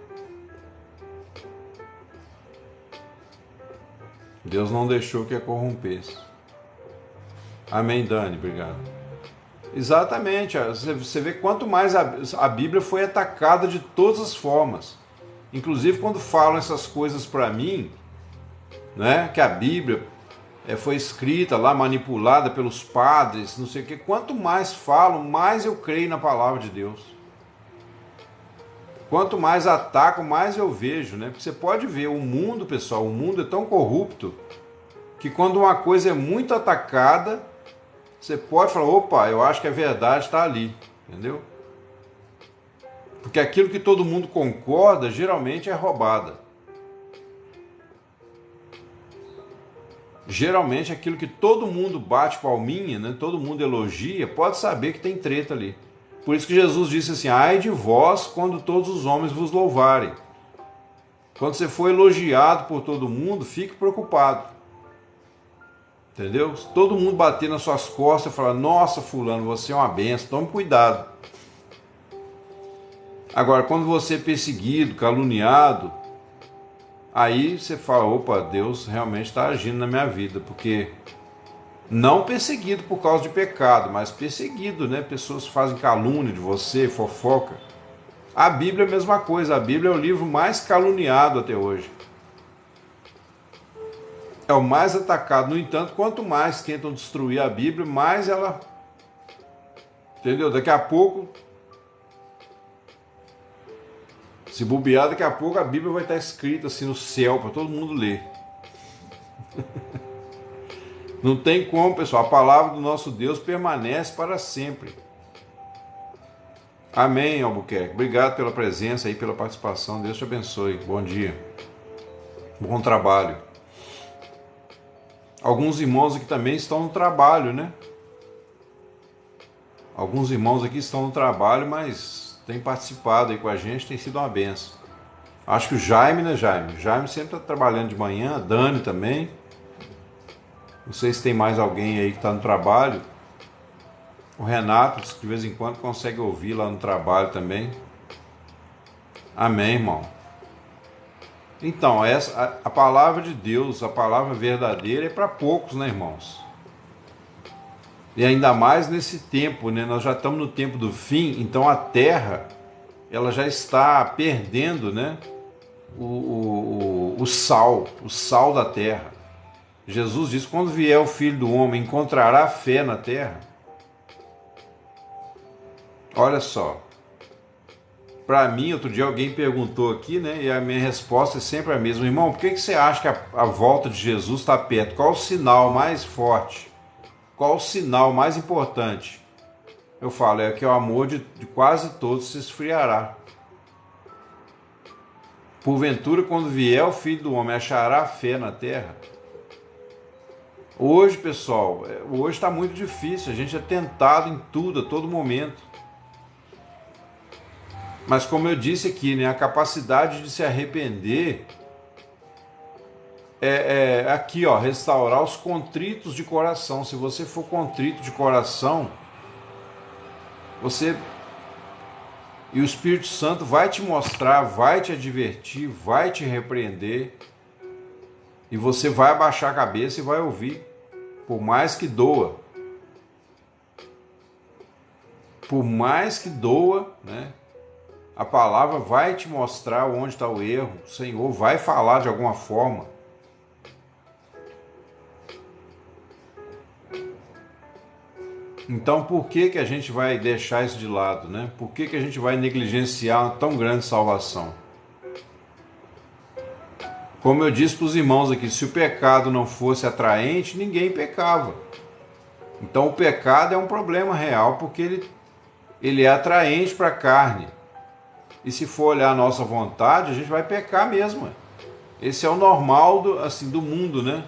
Deus não deixou que a corrompesse. Amém, Dani, obrigado. Exatamente. Você vê quanto mais a Bíblia foi atacada de todas as formas. Inclusive quando falam essas coisas para mim, né? Que a Bíblia foi escrita lá, manipulada pelos padres, não sei o que. Quanto mais falam, mais eu creio na palavra de Deus. Quanto mais atacam, mais eu vejo, né? Porque você pode ver o mundo, pessoal, o mundo é tão corrupto que quando uma coisa é muito atacada, você pode falar, opa, eu acho que a verdade está ali, entendeu? Porque aquilo que todo mundo concorda, geralmente é roubada. Geralmente aquilo que todo mundo bate palminha, né? Todo mundo elogia, pode saber que tem treta ali. Por isso que Jesus disse assim, ai de vós quando todos os homens vos louvarem. Quando você for elogiado por todo mundo, fique preocupado. Entendeu? Se todo mundo bater nas suas costas e falar, nossa fulano, você é uma benção, tome cuidado. Agora, quando você é perseguido, caluniado, aí você fala, opa, Deus realmente está agindo na minha vida, porque não perseguido por causa de pecado, mas perseguido, né? Pessoas fazem calúnia de você, fofoca. A Bíblia é a mesma coisa, a Bíblia é o livro mais caluniado até hoje. É o mais atacado, no entanto, quanto mais tentam destruir a Bíblia, mais ela... Entendeu? Daqui a pouco... Se bobear, daqui a pouco a Bíblia vai estar escrita assim no céu para todo mundo ler. Não tem como, pessoal. A palavra do nosso Deus permanece para sempre. Amém, Albuquerque. Obrigado pela presença e pela participação. Deus te abençoe. Bom dia. Bom trabalho. Alguns irmãos aqui também estão no trabalho, né? Alguns irmãos aqui estão no trabalho, mas tem participado aí com a gente, tem sido uma benção. Acho que o Jaime, né, Jaime? O Jaime sempre está trabalhando de manhã, a Dani também. Não sei se tem mais alguém aí que está no trabalho. O Renato, de vez em quando, consegue ouvir lá no trabalho também. Amém, irmão. Então, a palavra de Deus, a palavra verdadeira é para poucos, né, irmãos? E ainda mais nesse tempo, né? Nós já estamos no tempo do fim, então a terra ela já está perdendo, né? O sal da terra. Jesus disse, quando vier o Filho do Homem, encontrará fé na terra? Olha só. Para mim, outro dia alguém perguntou aqui, né? E a minha resposta é sempre a mesma. Irmão, por que você acha que a volta de Jesus está perto? Qual o sinal mais forte? Qual o sinal mais importante? Eu falo, é que o amor de quase todos se esfriará. Porventura, quando vier o Filho do Homem, achará fé na terra? Hoje, pessoal, hoje está muito difícil. A gente é tentado em tudo, a todo momento. Mas como eu disse aqui, né, a capacidade de se arrepender é aqui, ó, restaurar os contritos de coração. Se você for contrito de coração, e o Espírito Santo vai te mostrar, vai te advertir, vai te repreender, e você vai abaixar a cabeça e vai ouvir, por mais que doa. Por mais que doa, né? A palavra vai te mostrar onde está o erro, o Senhor vai falar de alguma forma. Então por que a gente vai deixar isso de lado, né? Por que a gente vai negligenciar uma tão grande salvação? Como eu disse para os irmãos aqui, se o pecado não fosse atraente, ninguém pecava. Então o pecado é um problema real, porque ele é atraente para a carne. E se for olhar a nossa vontade, a gente vai pecar mesmo. Esse é o normal do mundo, né?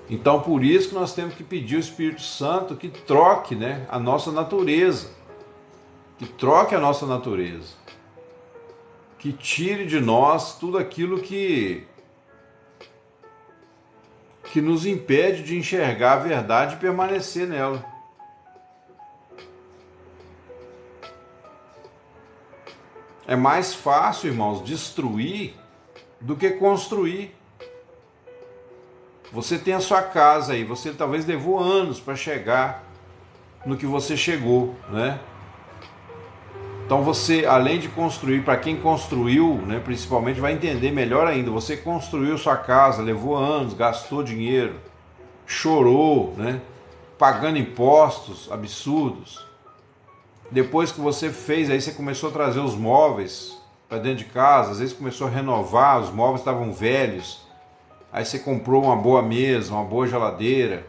Então por isso que nós temos que pedir ao Espírito Santo que troque, né, a nossa natureza. Que troque a nossa natureza. Que tire de nós tudo aquilo que nos impede de enxergar a verdade e permanecer nela. É mais fácil, irmãos, destruir do que construir. Você tem a sua casa aí, você talvez levou anos para chegar no que você chegou, né? Então você, além de construir, para quem construiu, né, principalmente, vai entender melhor ainda. Você construiu sua casa, levou anos, gastou dinheiro, chorou, né, pagando impostos absurdos. Depois que você fez, aí você começou a trazer os móveis para dentro de casa, às vezes começou a renovar, os móveis estavam velhos. Aí você comprou uma boa mesa, uma boa geladeira,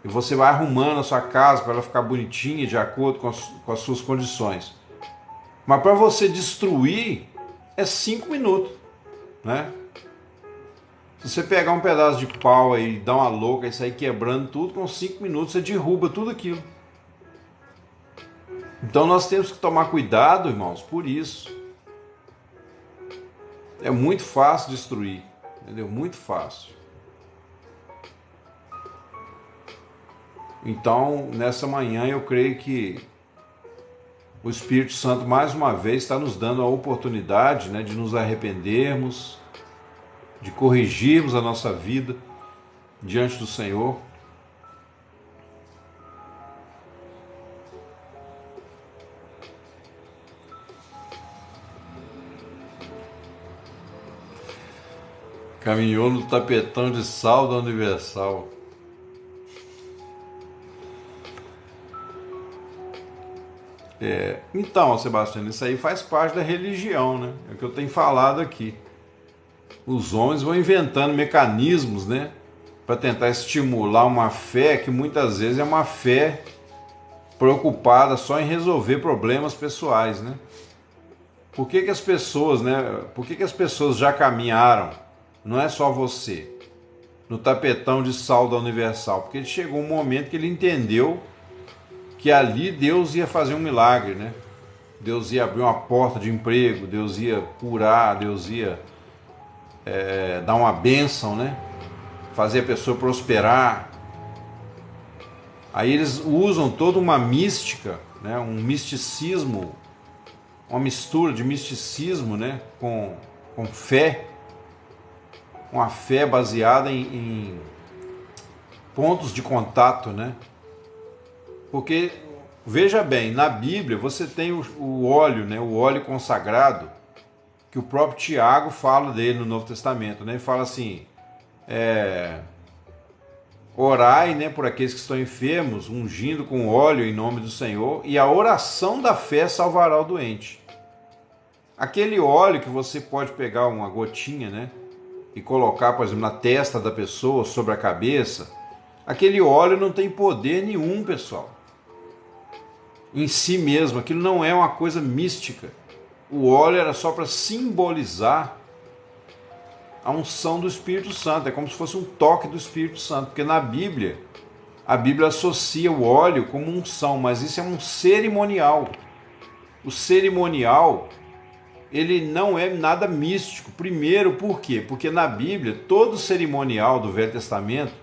e você vai arrumando a sua casa para ela ficar bonitinha, de acordo com as suas condições. Mas para você destruir, é 5 minutos, né? Se você pegar um pedaço de pau aí e dar uma louca e sair quebrando tudo, com 5 minutos você derruba tudo aquilo. Então nós temos que tomar cuidado, irmãos, por isso. É muito fácil destruir, entendeu? Muito fácil. Então, nessa manhã, eu creio que o Espírito Santo, mais uma vez, está nos dando a oportunidade, né, de nos arrependermos, de corrigirmos a nossa vida diante do Senhor. Caminhou no tapetão de sal da Universal. Então, Sebastião, isso aí faz parte da religião, né? É o que eu tenho falado aqui. Os homens vão inventando mecanismos, né, para tentar estimular uma fé que muitas vezes é uma fé preocupada só em resolver problemas pessoais, né? Por que as pessoas, né? Por que as pessoas já caminharam? Não é só você no tapetão de sal da Universal, porque chegou um momento que ele entendeu que ali Deus ia fazer um milagre, né? Deus ia abrir uma porta de emprego, Deus ia curar, Deus ia dar uma bênção, né? Fazer a pessoa prosperar. Aí eles usam toda uma mística, né? Um misticismo, uma mistura de misticismo, né? Com fé, uma fé baseada em pontos de contato, né? Porque, veja bem, na Bíblia você tem o óleo, né? O óleo consagrado, que o próprio Tiago fala dele no Novo Testamento, né? Ele fala assim, orai, né, por aqueles que estão enfermos, ungindo com óleo em nome do Senhor, e a oração da fé salvará o doente. Aquele óleo que você pode pegar uma gotinha, né, e colocar, por exemplo, na testa da pessoa, sobre a cabeça, aquele óleo não tem poder nenhum, pessoal. Em si mesmo, aquilo não é uma coisa mística. O óleo era só para simbolizar a unção do Espírito Santo. É como se fosse um toque do Espírito Santo. Porque na Bíblia, A Bíblia associa o óleo como unção, mas isso é um cerimonial. O cerimonial, ele não é nada místico. Primeiro, por quê? Porque na Bíblia, todo cerimonial do Velho Testamento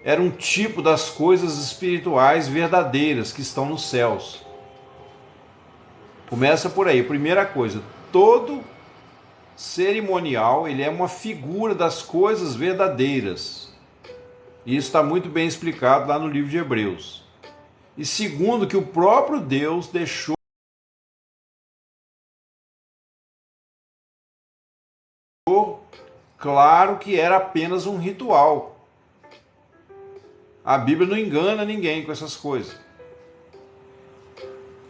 era um tipo das coisas espirituais verdadeiras que estão nos céus. Começa por aí. Primeira coisa, todo cerimonial, ele é uma figura das coisas verdadeiras. E isso está muito bem explicado lá no livro de Hebreus. E segundo, que o próprio Deus deixou claro que era apenas um ritual. A Bíblia não engana ninguém com essas coisas.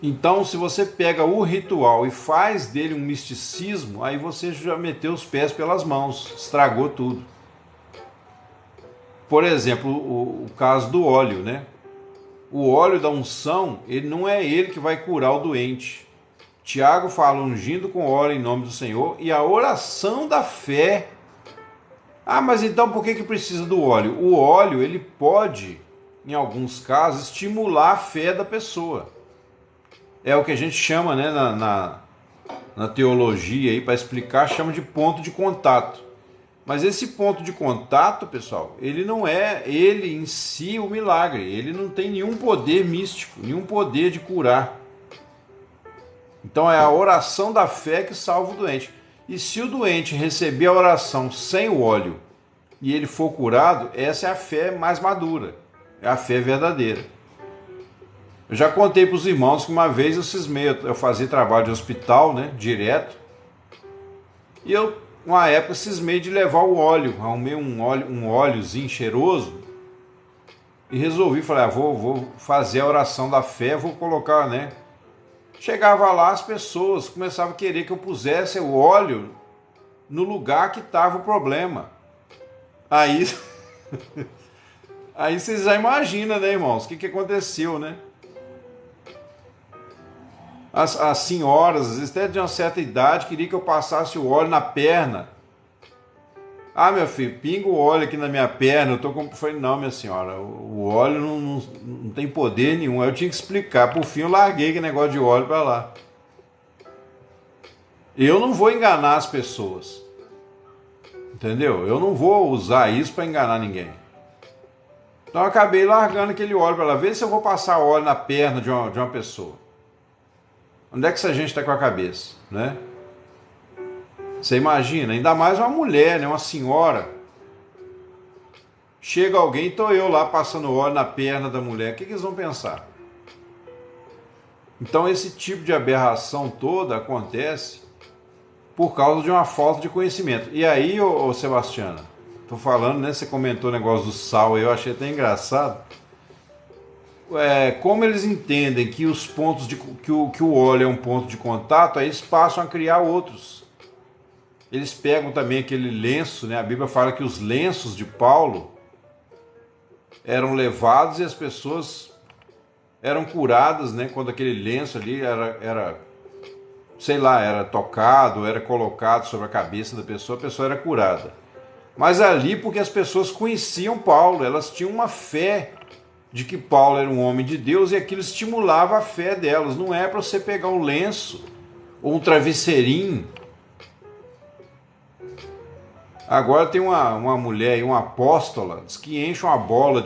Então, se você pega o ritual e faz dele um misticismo, aí você já meteu os pés pelas mãos, estragou tudo. Por exemplo, o caso do óleo, né? O óleo da unção, ele não é ele que vai curar o doente. Tiago fala, ungindo com óleo em nome do Senhor, e a oração da fé. Ah, mas então por que precisa do óleo? O óleo, ele pode, em alguns casos, estimular a fé da pessoa. É o que a gente chama, né, na teologia, aí, para explicar, chama de ponto de contato. Mas esse ponto de contato, pessoal, ele não é ele em si o milagre. Ele não tem nenhum poder místico, nenhum poder de curar. Então é a oração da fé que salva o doente. E se o doente receber a oração sem o óleo e ele for curado, essa é a fé mais madura. É a fé verdadeira. Eu já contei para os irmãos que uma vez eu cismei, eu fazia trabalho de hospital, né, direto. E eu, uma época, cismei de levar o óleo, arrumei um óleozinho cheiroso e resolvi, falei, vou fazer a oração da fé, vou colocar, né. Chegava lá, as pessoas começavam a querer que eu pusesse o óleo no lugar que estava o problema. Aí, aí vocês já imaginam, né, irmãos, o que aconteceu, né? As senhoras, às vezes até de uma certa idade, queriam que eu passasse o óleo na perna. Ah, meu filho, pinga o óleo aqui na minha perna. Eu falei, não, minha senhora, o óleo não tem poder nenhum. Aí eu tinha que explicar. Por fim, eu larguei aquele negócio de óleo para lá. Eu não vou enganar as pessoas. Entendeu? Eu não vou usar isso para enganar ninguém. Então eu acabei largando aquele óleo para lá. Vê se eu vou passar óleo na perna de uma pessoa. Onde é que essa gente está com a cabeça, né? Você imagina, ainda mais uma mulher, né? Uma senhora. Chega alguém, estou eu lá passando óleo na perna da mulher. O que eles vão pensar? Então esse tipo de aberração toda acontece por causa de uma falta de conhecimento. E aí, ô Sebastiana, tô falando, né? Você comentou o negócio do sal, eu achei até engraçado. Como eles entendem que os pontos que o óleo é um ponto de contato, aí eles passam a criar outros. Eles pegam também aquele lenço, né? A Bíblia fala que os lenços de Paulo eram levados e as pessoas eram curadas, né? Quando aquele lenço ali era tocado, era colocado sobre a cabeça da pessoa, a pessoa era curada. Mas ali porque as pessoas conheciam Paulo, elas tinham uma fé de que Paulo era um homem de Deus e aquilo estimulava a fé delas. Não é para você pegar um lenço ou um travesseirinho. Agora tem uma mulher, uma apóstola, diz que enche uma bola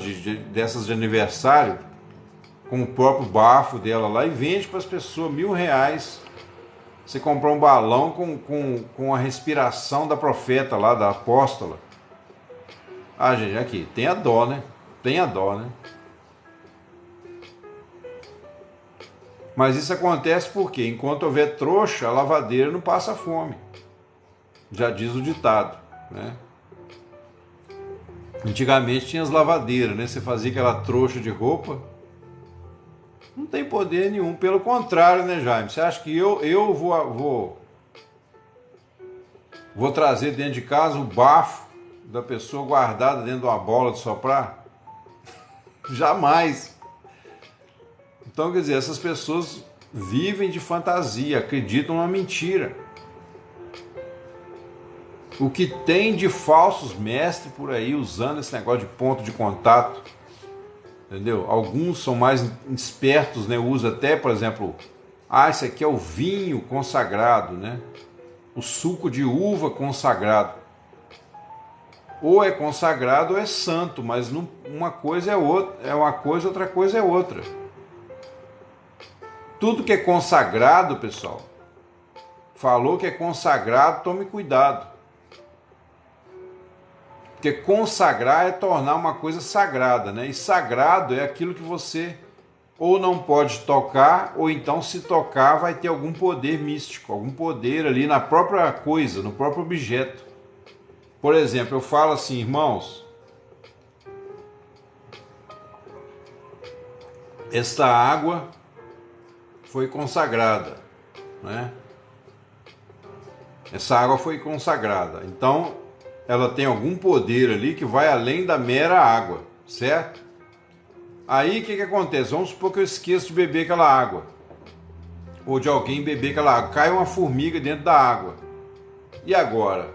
dessas de aniversário com o próprio bafo dela lá e vende para as pessoas R$1.000. Você comprar um balão com a respiração da profeta lá, da apóstola. Ah, gente, aqui, tenha dó, né? Tenha dó, né? Mas isso acontece porque, enquanto houver trouxa, a lavadeira não passa fome. Já diz o ditado, né? Antigamente tinha as lavadeiras, né? Você fazia aquela trouxa de roupa. Não tem poder nenhum. Pelo contrário, né, Jaime? Você acha que eu vou trazer dentro de casa o bafo da pessoa guardada dentro de uma bola de soprar? Jamais. Então, quer dizer, essas pessoas vivem de fantasia, acreditam numa mentira. O que tem de falsos mestres por aí usando esse negócio de ponto de contato, entendeu? Alguns são mais espertos, né? Usa até, por exemplo, esse aqui é o vinho consagrado, né? O suco de uva consagrado. Ou é consagrado ou é santo, mas uma coisa é outra, é uma coisa, outra coisa é outra. Tudo que é consagrado, pessoal, falou que é consagrado, tome cuidado. Porque consagrar é tornar uma coisa sagrada, né? E sagrado é aquilo que você ou não pode tocar, ou então se tocar vai ter algum poder místico, algum poder ali na própria coisa, no próprio objeto. Por exemplo, eu falo assim, irmãos, esta água foi consagrada, né? Essa água foi consagrada. Então, ela tem algum poder ali que vai além da mera água, certo? Aí, o que acontece? Vamos supor que eu esqueço de beber aquela água. Ou de alguém beber aquela água. Cai uma formiga dentro da água. E agora?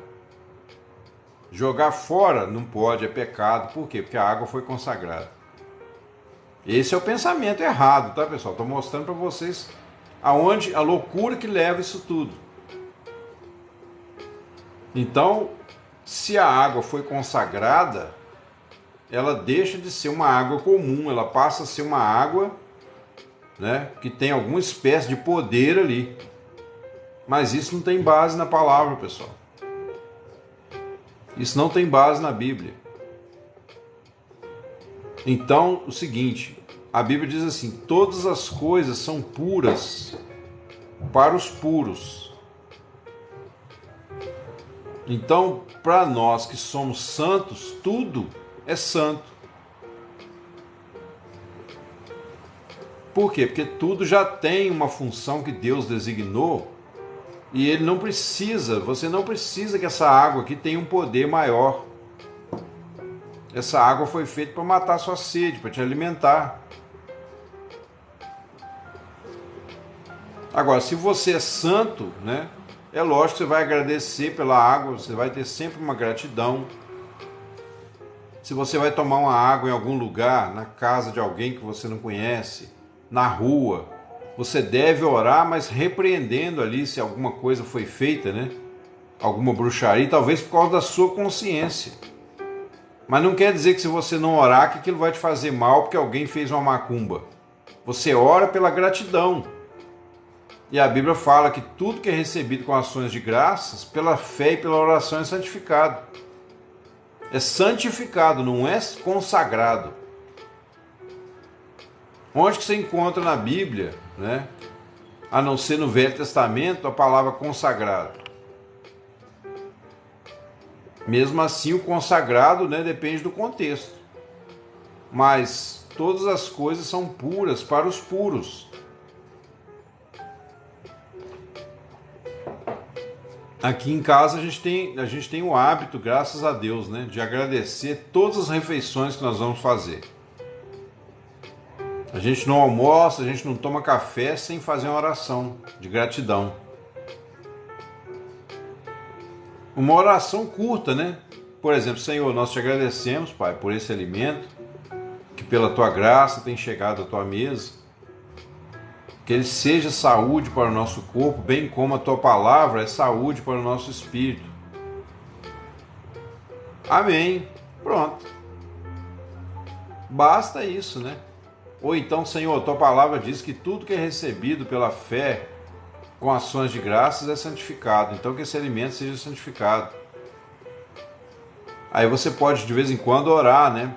Jogar fora não pode, é pecado. Por quê? Porque a água foi consagrada. Esse é o pensamento errado, tá, pessoal? Estou mostrando para vocês aonde a loucura que leva isso tudo. Então, se a água foi consagrada, ela deixa de ser uma água comum, ela passa a ser uma água, né, que tem alguma espécie de poder ali. Mas isso não tem base na palavra, pessoal. Isso não tem base na Bíblia. Então, o seguinte, a Bíblia diz assim, todas as coisas são puras para os puros. Então, para nós que somos santos, tudo é santo. Por quê? Porque tudo já tem uma função que Deus designou e ele não precisa, você não precisa que essa água aqui tenha um poder maior. Essa água foi feita para matar a sua sede, para te alimentar. Agora, se você é santo, né? É lógico que você vai agradecer pela água, você vai ter sempre uma gratidão. Se você vai tomar uma água em algum lugar, na casa de alguém que você não conhece, na rua, você deve orar, mas repreendendo ali se alguma coisa foi feita, né? Alguma bruxaria, talvez por causa da sua consciência. Mas não quer dizer que se você não orar, que aquilo vai te fazer mal porque alguém fez uma macumba. Você ora pela gratidão. E a Bíblia fala que tudo que é recebido com ações de graças, pela fé e pela oração é santificado. É santificado, não é consagrado. Onde que você encontra na Bíblia, né? A não ser no Velho Testamento, a palavra consagrado. Mesmo assim, o consagrado, né, depende do contexto. Mas todas as coisas são puras para os puros. Aqui em casa a gente tem o hábito, graças a Deus, né, de agradecer todas as refeições que nós vamos fazer. A gente não almoça, a gente não toma café sem fazer uma oração de gratidão. Uma oração curta, né? Por exemplo, Senhor, nós te agradecemos, Pai, por esse alimento, que pela tua graça tem chegado à tua mesa. Que ele seja saúde para o nosso corpo, bem como a tua palavra é saúde para o nosso espírito. Amém. Pronto. Basta isso, né? Ou então, Senhor, tua palavra diz que tudo que é recebido pela fé com ações de graças é santificado. Então que esse alimento seja santificado. Aí você pode de vez em quando orar, né?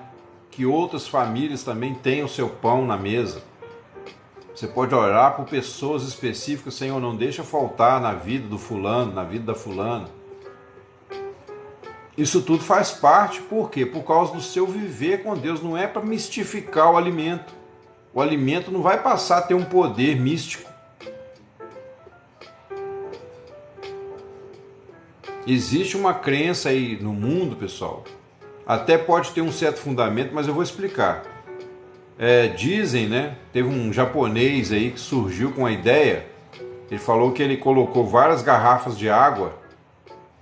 Que outras famílias também tenham seu pão na mesa. Você pode orar por pessoas específicas, Senhor, não deixa faltar na vida do fulano, na vida da fulana. Isso tudo faz parte, por quê? Por causa do seu viver com Deus, não é para mistificar o alimento. O alimento não vai passar a ter um poder místico. Existe uma crença aí no mundo, pessoal, até pode ter um certo fundamento, mas eu vou explicar. Dizem, né? Teve um japonês aí que surgiu com a ideia. Ele falou que ele colocou várias garrafas de água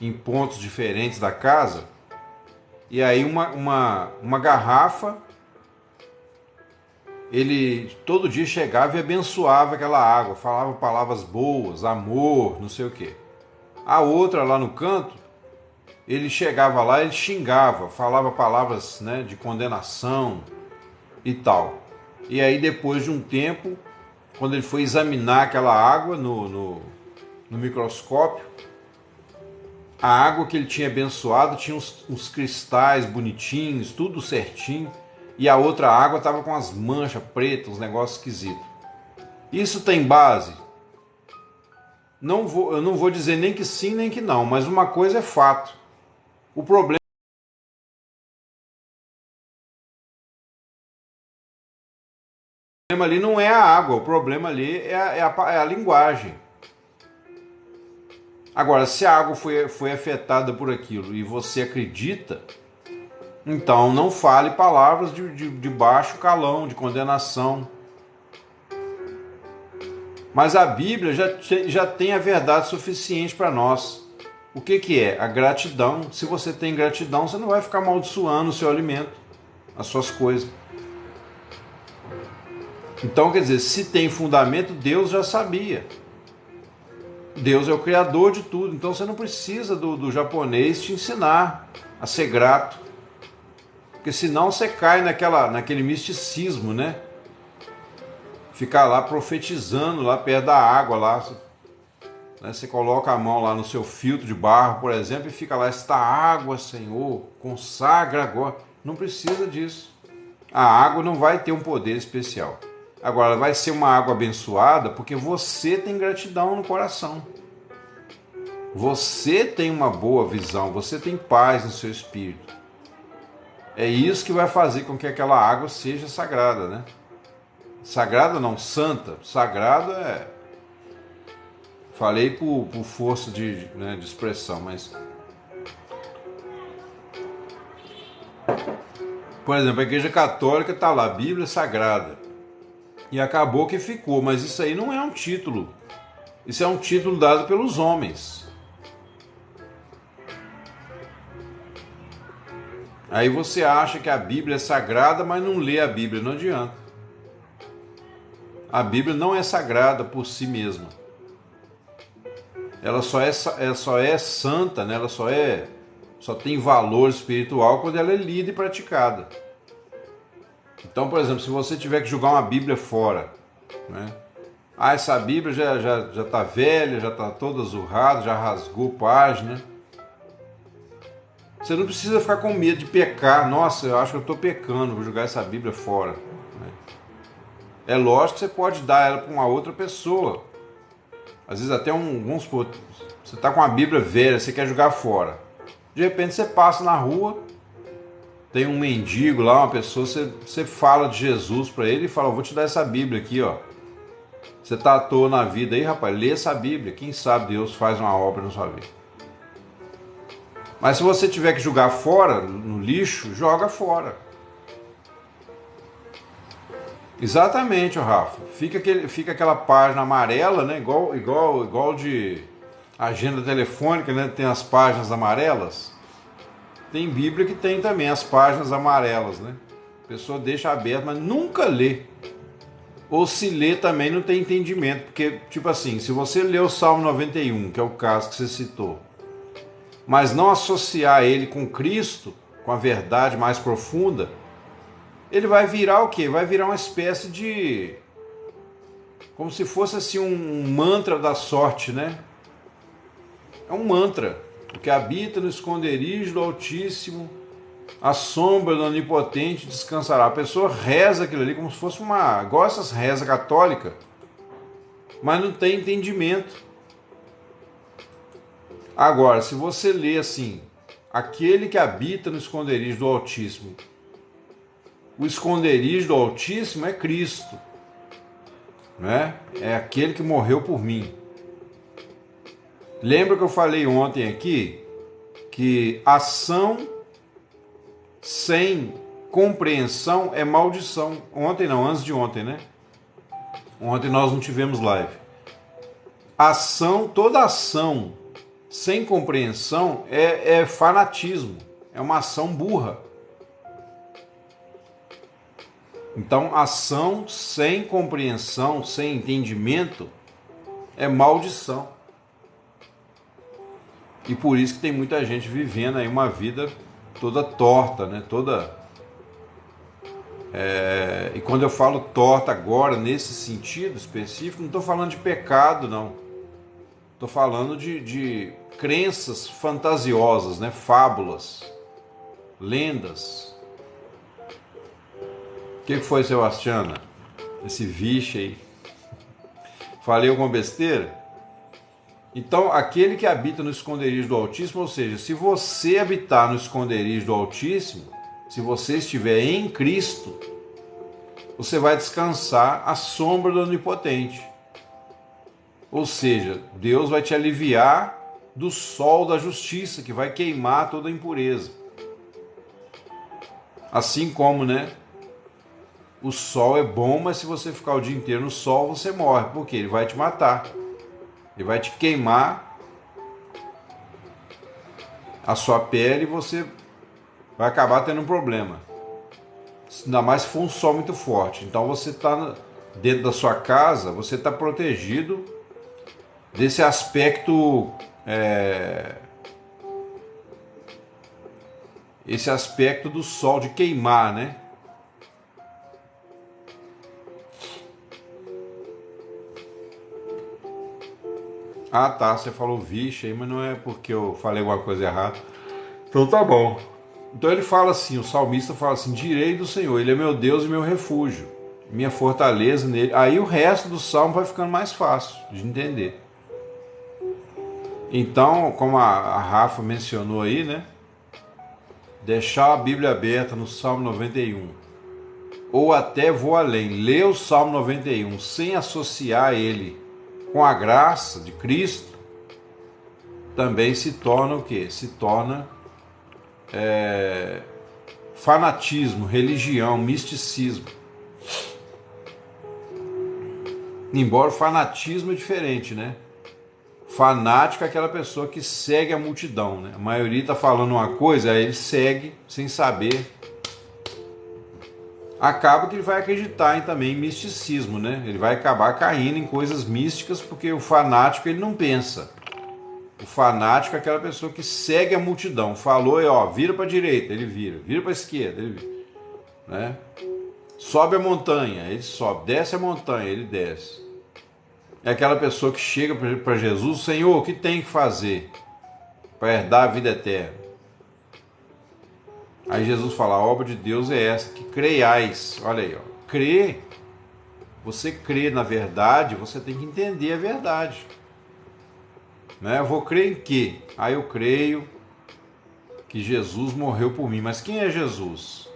em pontos diferentes da casa. E aí uma garrafa ele todo dia chegava e abençoava aquela água, falava palavras boas, amor, não sei o quê. A outra lá no canto, ele chegava lá, ele xingava, falava palavras, né, de condenação e tal. E aí depois de um tempo, quando ele foi examinar aquela água no microscópio, a água que ele tinha abençoado tinha uns cristais bonitinhos, tudo certinho, e a outra água estava com as manchas pretas, uns negócios esquisitos. Isso tem base? Eu não vou dizer nem que sim, nem que não, mas uma coisa é fato. O problema ali não é a água, o problema ali é a linguagem. Agora, se a água foi afetada por aquilo e você acredita, então não fale palavras de baixo calão, de condenação. Mas a Bíblia já tem a verdade suficiente para nós. O que é? A gratidão. Se você tem gratidão, você não vai ficar amaldiçoando o seu alimento, as suas coisas. Então, quer dizer, se tem fundamento, Deus já sabia. Deus é o criador de tudo, então você não precisa do japonês te ensinar a ser grato. Porque senão você cai naquele misticismo, né? Ficar lá profetizando lá perto da água lá. Né? Você coloca a mão lá no seu filtro de barro, por exemplo, e fica lá, esta água, Senhor, consagra agora. Não precisa disso. A água não vai ter um poder especial. Agora, ela vai ser uma água abençoada porque você tem gratidão no coração. Você tem uma boa visão, você tem paz no seu espírito. É isso que vai fazer com que aquela água seja sagrada, né? Sagrada não, santa. Sagrado é... Falei por força de expressão, mas... Por exemplo, a Igreja Católica está lá, Bíblia Sagrada. E acabou que ficou, mas isso aí não é um título. Isso é um título dado pelos homens. Aí você acha que a Bíblia é sagrada, mas não lê a Bíblia, não adianta. A Bíblia não é sagrada por si mesma. Ela só é santa, né? Ela só tem valor espiritual quando ela é lida e praticada. Então, por exemplo, se você tiver que jogar uma Bíblia fora, né? Essa Bíblia já está velha, já está toda zurrada, já rasgou página. Você não precisa ficar com medo de pecar. Nossa, eu acho que eu estou pecando, vou jogar essa Bíblia fora. Né? É lógico que você pode dar ela para uma outra pessoa. Às vezes até vamos supor, você está com uma Bíblia velha, você quer jogar fora. De repente você passa na rua, tem um mendigo lá, uma pessoa, você fala de Jesus para ele e fala, vou te dar essa Bíblia aqui, ó. Você tá à toa na vida aí, rapaz, lê essa Bíblia. Quem sabe Deus faz uma obra na sua vida. Mas se você tiver que jogar fora, no lixo, joga fora. Exatamente, Rafa. Fica aquela página amarela, né? Igual de agenda telefônica, né? Tem as páginas amarelas. Tem Bíblia que tem também as páginas amarelas, né? A pessoa deixa aberto, mas nunca lê. Ou se lê também não tem entendimento. Porque, tipo assim, se você lê o Salmo 91, que é o caso que você citou, mas não associar ele com Cristo, com a verdade mais profunda, ele vai virar o quê? Vai virar uma espécie de... como se fosse assim um mantra da sorte, né? É um mantra. O que habita no esconderijo do Altíssimo, a sombra do Onipotente descansará. A pessoa reza aquilo ali como se fosse igual essas rezas católicas, mas não tem entendimento. Agora, se você lê assim, aquele que habita no esconderijo do Altíssimo, o esconderijo do Altíssimo é Cristo, né? É aquele que morreu por mim. Lembra que eu falei ontem aqui que ação sem compreensão é maldição. Ontem não, antes de ontem, né? Ontem nós não tivemos live. Toda ação sem compreensão é fanatismo, é uma ação burra. Então, ação sem compreensão, sem entendimento, é maldição. E por isso que tem muita gente vivendo aí uma vida toda torta, né? E quando eu falo torta agora, nesse sentido específico, não estou falando de pecado, não. Estou falando de crenças fantasiosas, né? Fábulas, lendas. O que foi, Sebastiana? Esse vixe aí. Falei alguma besteira? Então, aquele que habita no esconderijo do Altíssimo, ou seja, se você habitar no esconderijo do Altíssimo, se você estiver em Cristo, você vai descansar à sombra do Onipotente. Ou seja, Deus vai te aliviar do sol da justiça, que vai queimar toda a impureza. Assim como, né? O sol é bom, mas se você ficar o dia inteiro no sol, você morre. Por quê? Ele vai te matar. Ele vai te queimar a sua pele e você vai acabar tendo um problema. Ainda mais se for um sol muito forte. Então você está dentro da sua casa, você está protegido desse aspecto, esse aspecto do sol, de queimar, né? Ah, tá, você falou vixe aí, mas não é porque eu falei alguma coisa errada. Então tá bom. Então ele fala assim, o salmista fala assim, direi do Senhor, Ele é meu Deus e meu refúgio, minha fortaleza nele. Aí o resto do salmo vai ficando mais fácil de entender. Então, como a Rafa mencionou aí, né? Deixar a Bíblia aberta no Salmo 91. Ou até vou além, ler o Salmo 91 sem associar ele com a graça de Cristo, também se torna o quê? Se torna fanatismo, religião, misticismo. Embora o fanatismo é diferente, né? Fanático é aquela pessoa que segue a multidão, né? A maioria está falando uma coisa, aí ele segue sem saber. Acaba que ele vai acreditar também em misticismo, né? Ele vai acabar caindo em coisas místicas, porque o fanático ele não pensa. O fanático é aquela pessoa que segue a multidão. Falou e ó, vira para a direita, ele vira para a esquerda, ele vira, né? Sobe a montanha, ele sobe, desce a montanha, ele desce. É aquela pessoa que chega para Jesus, Senhor, o que tem que fazer para herdar a vida eterna? Aí Jesus fala, a obra de Deus é essa, que creiais. Olha aí, ó. Crer, você crê na verdade, você tem que entender a verdade. Né? Eu vou crer em quê? Aí eu creio que Jesus morreu por mim. Mas quem é Jesus?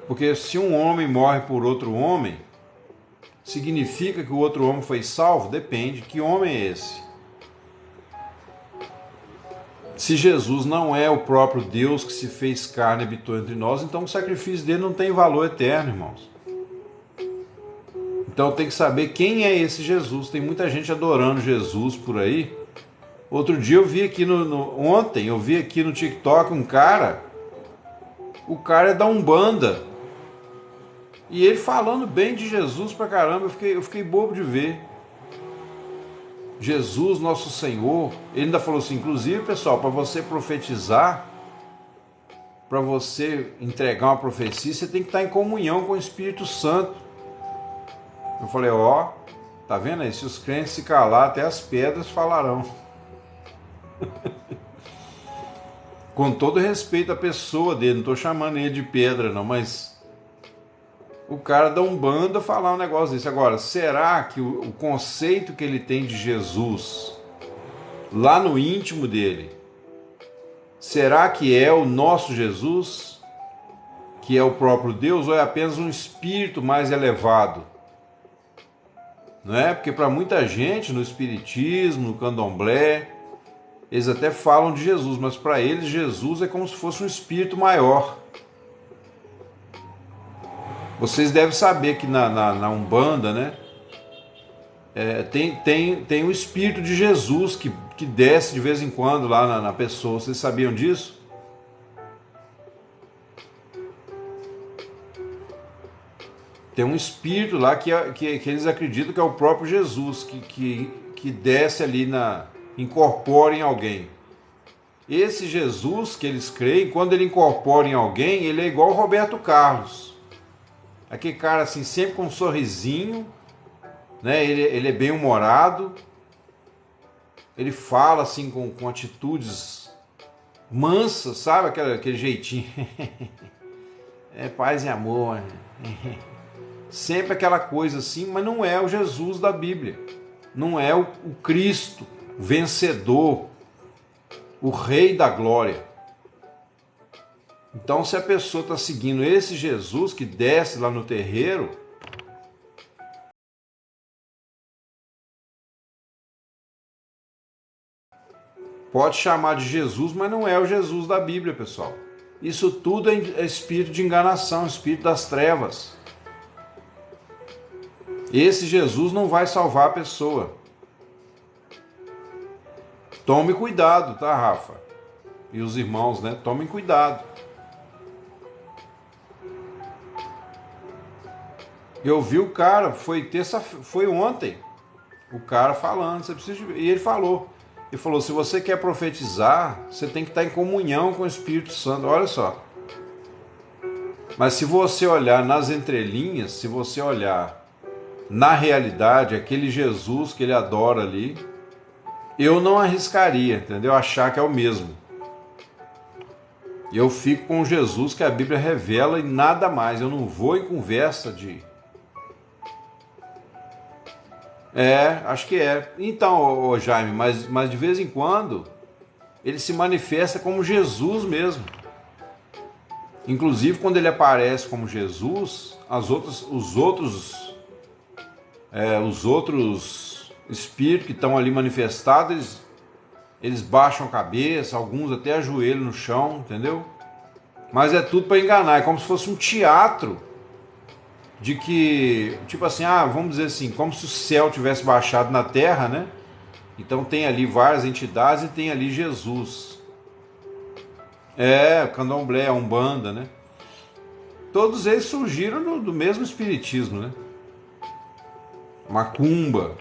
Porque se um homem morre por outro homem, significa que o outro homem foi salvo? Depende. Que homem é esse? Se Jesus não é o próprio Deus que se fez carne e habitou entre nós, então o sacrifício dele não tem valor eterno, irmãos. Então tem que saber quem é esse Jesus. Tem muita gente adorando Jesus por aí. Outro dia eu vi aqui ontem eu vi aqui no TikTok um cara, o cara é da Umbanda, e ele falando bem de Jesus pra caramba, eu fiquei bobo de ver. Jesus, nosso Senhor, ele ainda falou assim, inclusive, pessoal, para você profetizar, para você entregar uma profecia, você tem que estar em comunhão com o Espírito Santo. Eu falei, ó, tá vendo aí? Se os crentes se calar, até as pedras falarão. Com todo respeito à pessoa dele, não estou chamando ele de pedra não, mas o cara da Umbanda falar um negócio desse. Agora, será que o conceito que ele tem de Jesus, lá no íntimo dele, será que é o nosso Jesus, que é o próprio Deus, ou é apenas um espírito mais elevado? Não é? Porque para muita gente, no espiritismo, no candomblé, eles até falam de Jesus, mas para eles Jesus é como se fosse um espírito maior. Vocês devem saber que na Umbanda, né, tem o Espírito de Jesus que desce de vez em quando lá na pessoa. Vocês sabiam disso? tem um espírito lá que eles acreditam que é o próprio Jesus, que desce ali, incorpora em alguém. Esse Jesus que eles creem, quando ele incorpora em alguém, ele é igual o Roberto Carlos. Aquele cara assim, sempre com um sorrisinho, né? Ele é bem humorado, ele fala assim com atitudes mansas, sabe? Aquele jeitinho. É paz e amor. Sempre aquela coisa assim, mas não é o Jesus da Bíblia. Não é o Cristo, o vencedor, o Rei da Glória. Então, se a pessoa está seguindo esse Jesus que desce lá no terreiro, pode chamar de Jesus, mas não é o Jesus da Bíblia, pessoal. Isso tudo é espírito de enganação, espírito das trevas. Esse Jesus não vai salvar a pessoa. Tome cuidado, tá, Rafa? E os irmãos, né? Tomem cuidado. Eu vi o cara, foi ontem, o cara falando, você precisa e ele falou, se você quer profetizar, você tem que estar em comunhão com o Espírito Santo, olha só. Mas se você olhar nas entrelinhas, se você olhar na realidade, aquele Jesus que ele adora ali, eu não arriscaria, entendeu? Achar que é o mesmo. Eu fico com o Jesus que a Bíblia revela e nada mais, eu não vou em conversa de... acho que é. Então, Jaime, mas de vez em quando ele se manifesta como Jesus mesmo. Inclusive, quando ele aparece como Jesus, os outros espíritos que estão ali manifestados, eles baixam a cabeça, alguns até ajoelham no chão, entendeu? Mas é tudo para enganar, é como se fosse um teatro. De que, tipo assim, vamos dizer assim, como se o céu tivesse baixado na terra, né? Então tem ali várias entidades e tem ali Jesus. Candomblé, Umbanda, né? Todos eles surgiram do mesmo espiritismo, né? Macumba.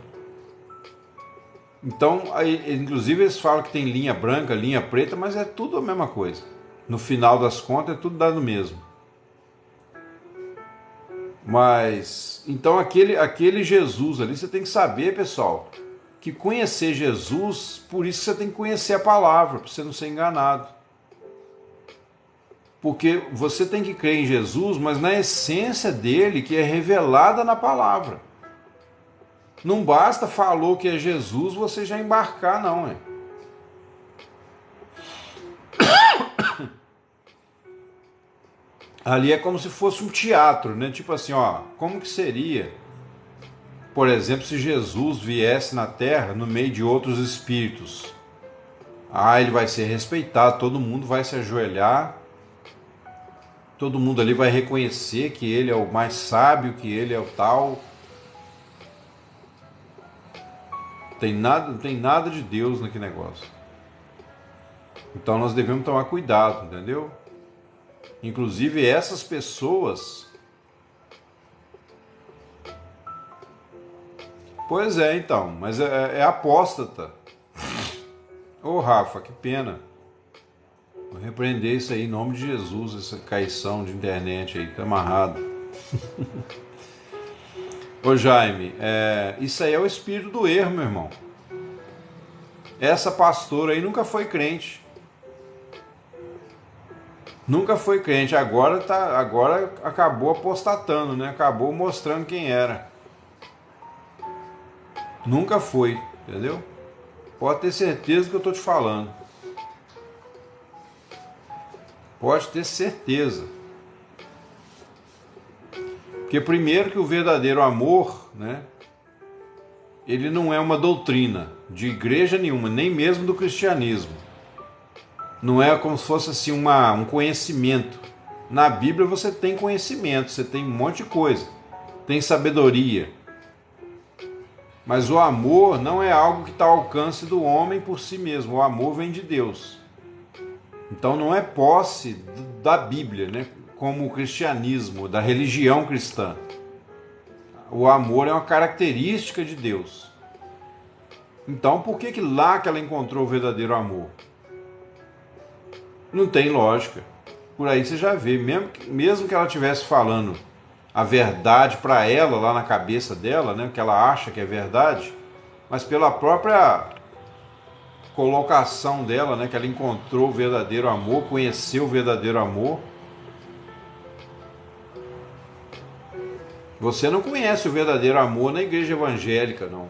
Então, inclusive eles falam que tem linha branca, linha preta, mas é tudo a mesma coisa. No final das contas é tudo dado mesmo. Mas, então aquele Jesus ali, você tem que saber, pessoal, que conhecer Jesus, por isso você tem que conhecer a palavra, para você não ser enganado. Porque você tem que crer em Jesus, mas na essência dele, que é revelada na palavra. Não basta falou que é Jesus, você já embarcar, não, é. Ali é como se fosse um teatro, né? Tipo assim, como que seria, por exemplo, se Jesus viesse na Terra no meio de outros espíritos? Ele vai ser respeitado, todo mundo vai se ajoelhar, todo mundo ali vai reconhecer que ele é o mais sábio, que ele é o tal. Não tem nada de Deus naquele negócio. Então nós devemos tomar cuidado, entendeu? Inclusive essas pessoas... Pois é, então, mas é apóstata. Rafa, que pena. Vou repreender isso aí em nome de Jesus, essa caição de internet aí, tá amarrado. Jaime, isso aí é o espírito do erro, meu irmão. Essa pastora aí nunca foi crente. Nunca foi crente, agora acabou apostatando, né? Acabou mostrando quem era. Nunca foi, entendeu? Pode ter certeza do que eu estou te falando. Pode ter certeza. Porque primeiro que o verdadeiro amor, né? Ele não é uma doutrina de igreja nenhuma, nem mesmo do cristianismo. Não é como se fosse assim um conhecimento. Na Bíblia você tem conhecimento, você tem um monte de coisa. Tem sabedoria. Mas o amor não é algo que está ao alcance do homem por si mesmo. O amor vem de Deus. Então não é posse da Bíblia, né? Como o cristianismo, da religião cristã. O amor é uma característica de Deus. Então, por que lá que ela encontrou o verdadeiro amor? Não tem lógica. Por aí você já vê, mesmo que ela estivesse falando a verdade para ela, lá na cabeça dela, né, que ela acha que é verdade, mas pela própria colocação dela, né, que ela encontrou o verdadeiro amor, conheceu o verdadeiro amor. Você não conhece o verdadeiro amor na igreja evangélica, não.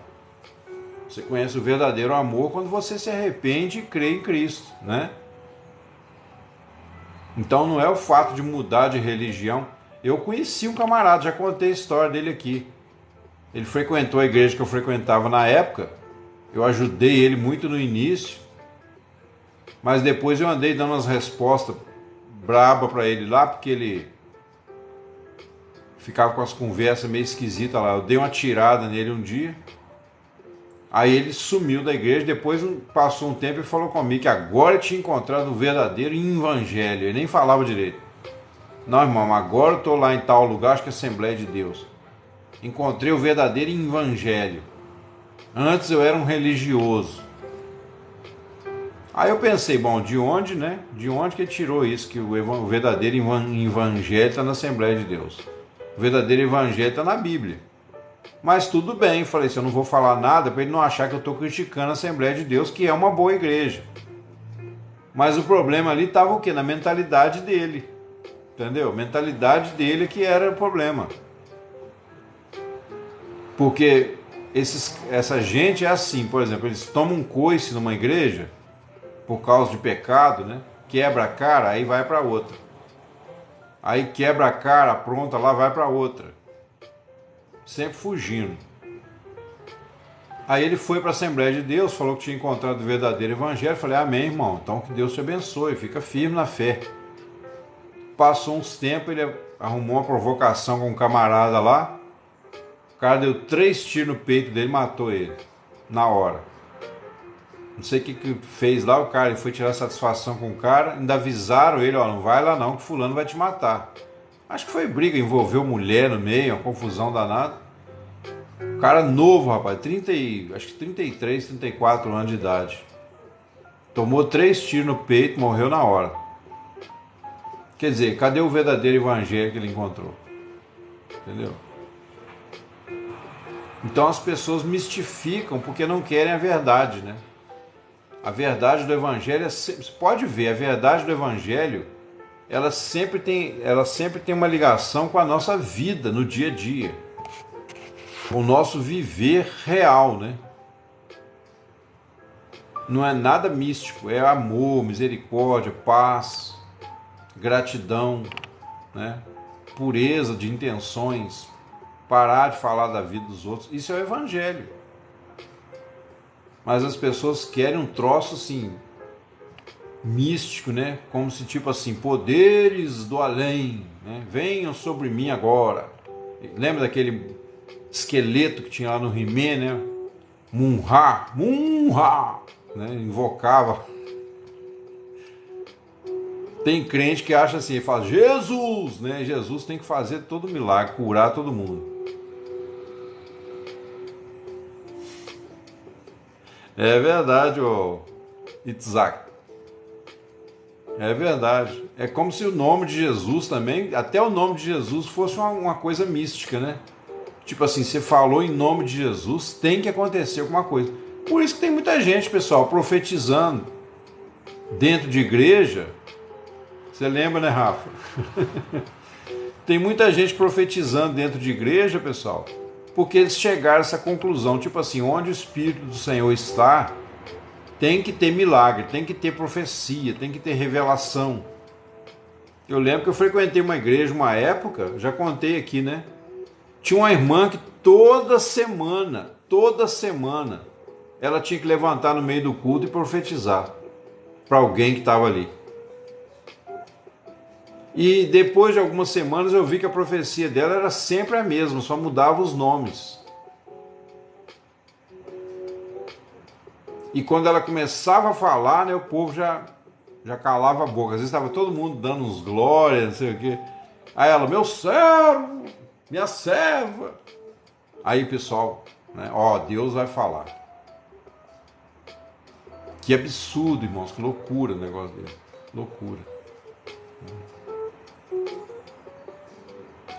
Você conhece o verdadeiro amor quando você se arrepende e crê em Cristo, né? Então não é o fato de mudar de religião. Eu conheci um camarada, já contei a história dele aqui. Ele frequentou a igreja que eu frequentava na época. Eu ajudei ele muito no início, mas depois eu andei dando umas respostas braba para ele lá, porque ele ficava com as conversas meio esquisitas lá. Eu dei uma tirada nele um dia, aí ele sumiu da igreja. Depois passou um tempo e falou comigo que agora tinha encontrado o verdadeiro evangelho. Ele nem falava direito. Não, irmão, agora eu estou lá em tal lugar, acho que é Assembleia de Deus. Encontrei o verdadeiro evangelho. Antes eu era um religioso. Aí eu pensei, bom, de onde, né? De onde que ele tirou isso, que o verdadeiro evangelho está na Assembleia de Deus? O verdadeiro evangelho está na Bíblia. Mas tudo bem, falei assim, eu não vou falar nada para ele não achar que eu estou criticando a Assembleia de Deus, que é uma boa igreja. Mas o problema ali estava o quê? Na mentalidade dele. Entendeu? A mentalidade dele que era o problema. Porque essa gente é assim, por exemplo, eles tomam um coice numa igreja por causa de pecado, né? Quebra a cara, aí vai para outra. Aí quebra a cara, pronta, lá vai para outra. Sempre fugindo. Aí ele foi para a Assembleia de Deus, falou que tinha encontrado o verdadeiro evangelho. Falei, amém, irmão, então que Deus te abençoe, fica firme na fé. Passou uns tempos, ele arrumou uma provocação com um camarada lá. O cara deu 3 tiros no peito dele e matou ele, na hora. Não sei o que fez lá, o cara ele foi tirar satisfação com o cara, ainda avisaram ele, ó, não vai lá não, que fulano vai te matar. Acho que foi briga, envolveu mulher no meio, uma confusão danada. O cara novo, rapaz, acho que 33, 34 anos de idade. Tomou 3 tiros no peito, morreu na hora. Quer dizer, cadê o verdadeiro evangelho que ele encontrou? Entendeu? Então as pessoas mistificam porque não querem a verdade, né? A verdade do evangelho, você pode ver, a verdade do evangelho, ela sempre tem uma ligação com a nossa vida no dia a dia. Com o nosso viver real, né? Não é nada místico, é amor, misericórdia, paz, gratidão, né? Pureza de intenções, parar de falar da vida dos outros. Isso é o evangelho. Mas as pessoas querem um troço assim místico, né? Como se tipo assim, poderes do além, né? Venham sobre mim agora. Lembra daquele esqueleto que tinha lá no He-Man, né? Munra, né? Invocava. Tem crente que acha assim, fala Jesus, né? Jesus tem que fazer todo milagre, curar todo mundo. É verdade, ô Itzhak. É verdade. É como se o nome de Jesus também, até o nome de Jesus fosse uma coisa mística, né? Tipo assim, você falou em nome de Jesus, tem que acontecer alguma coisa. Por isso que tem muita gente, pessoal, profetizando dentro de igreja. Você lembra, né, Rafa? Tem muita gente profetizando dentro de igreja, pessoal, porque eles chegaram a essa conclusão, tipo assim, onde o Espírito do Senhor está, tem que ter milagre, tem que ter profecia, tem que ter revelação. Eu lembro que eu frequentei uma igreja uma época, já contei aqui, né? Tinha uma irmã que toda semana, ela tinha que levantar no meio do culto e profetizar para alguém que estava ali. E depois de algumas semanas eu vi que a profecia dela era sempre a mesma, só mudava os nomes. E quando ela começava a falar, né, o povo já calava a boca. Às vezes estava todo mundo dando uns glórias, não sei o quê. Aí ela, meu servo, minha serva. Aí, pessoal, né? Ó, Deus vai falar. Que absurdo, irmãos, que loucura o negócio dele. Loucura.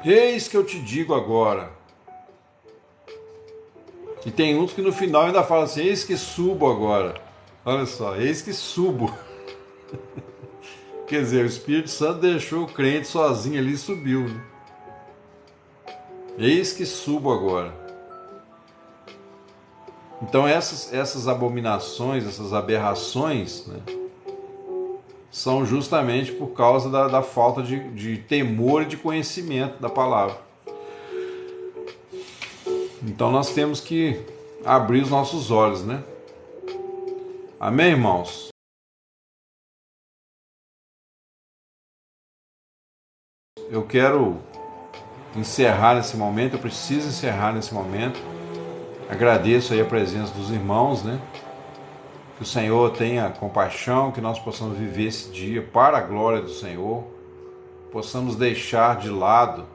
Eis que eu te digo agora. E tem uns que no final ainda falam assim, eis que subo agora. Olha só, eis que subo. Quer dizer, o Espírito Santo deixou o crente sozinho ali e subiu, né? Eis que subo agora. Então essas abominações, essas aberrações, né, são justamente por causa da falta de temor e de conhecimento da palavra. Então nós temos que abrir os nossos olhos, né? Amém, irmãos? Eu quero encerrar nesse momento, eu preciso encerrar nesse momento. Agradeço aí a presença dos irmãos, né? Que o Senhor tenha compaixão, que nós possamos viver esse dia para a glória do Senhor, possamos deixar de lado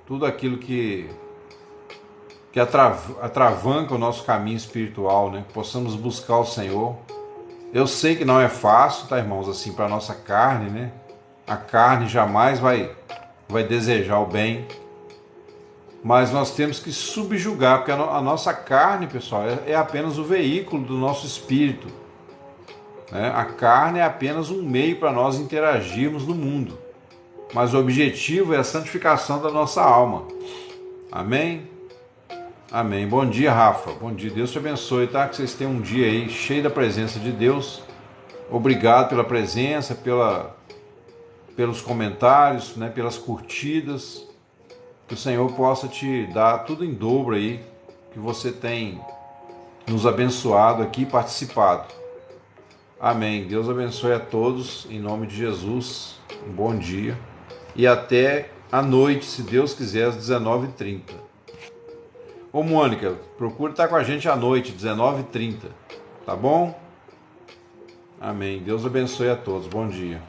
tudo aquilo que atravanca o nosso caminho espiritual, né? Possamos buscar o Senhor. Eu sei que não é fácil, tá, irmãos, assim, para a nossa carne, né? A carne jamais vai desejar o bem, mas nós temos que subjugar, porque a nossa carne, pessoal, é apenas o veículo do nosso espírito, né? A carne é apenas um meio para nós interagirmos no mundo, mas o objetivo é a santificação da nossa alma. Amém? Amém. Bom dia, Rafa. Bom dia. Deus te abençoe, tá? Que vocês tenham um dia aí cheio da presença de Deus. Obrigado pela presença, pelos comentários, né? Pelas curtidas. Que o Senhor possa te dar tudo em dobro aí, que você tem nos abençoado aqui e participado. Amém. Deus abençoe a todos, em nome de Jesus. Um bom dia. E até à noite, se Deus quiser, às 19h30. Ô Mônica, procura estar com a gente à noite, 19h30. Tá bom? Amém. Deus abençoe a todos. Bom dia.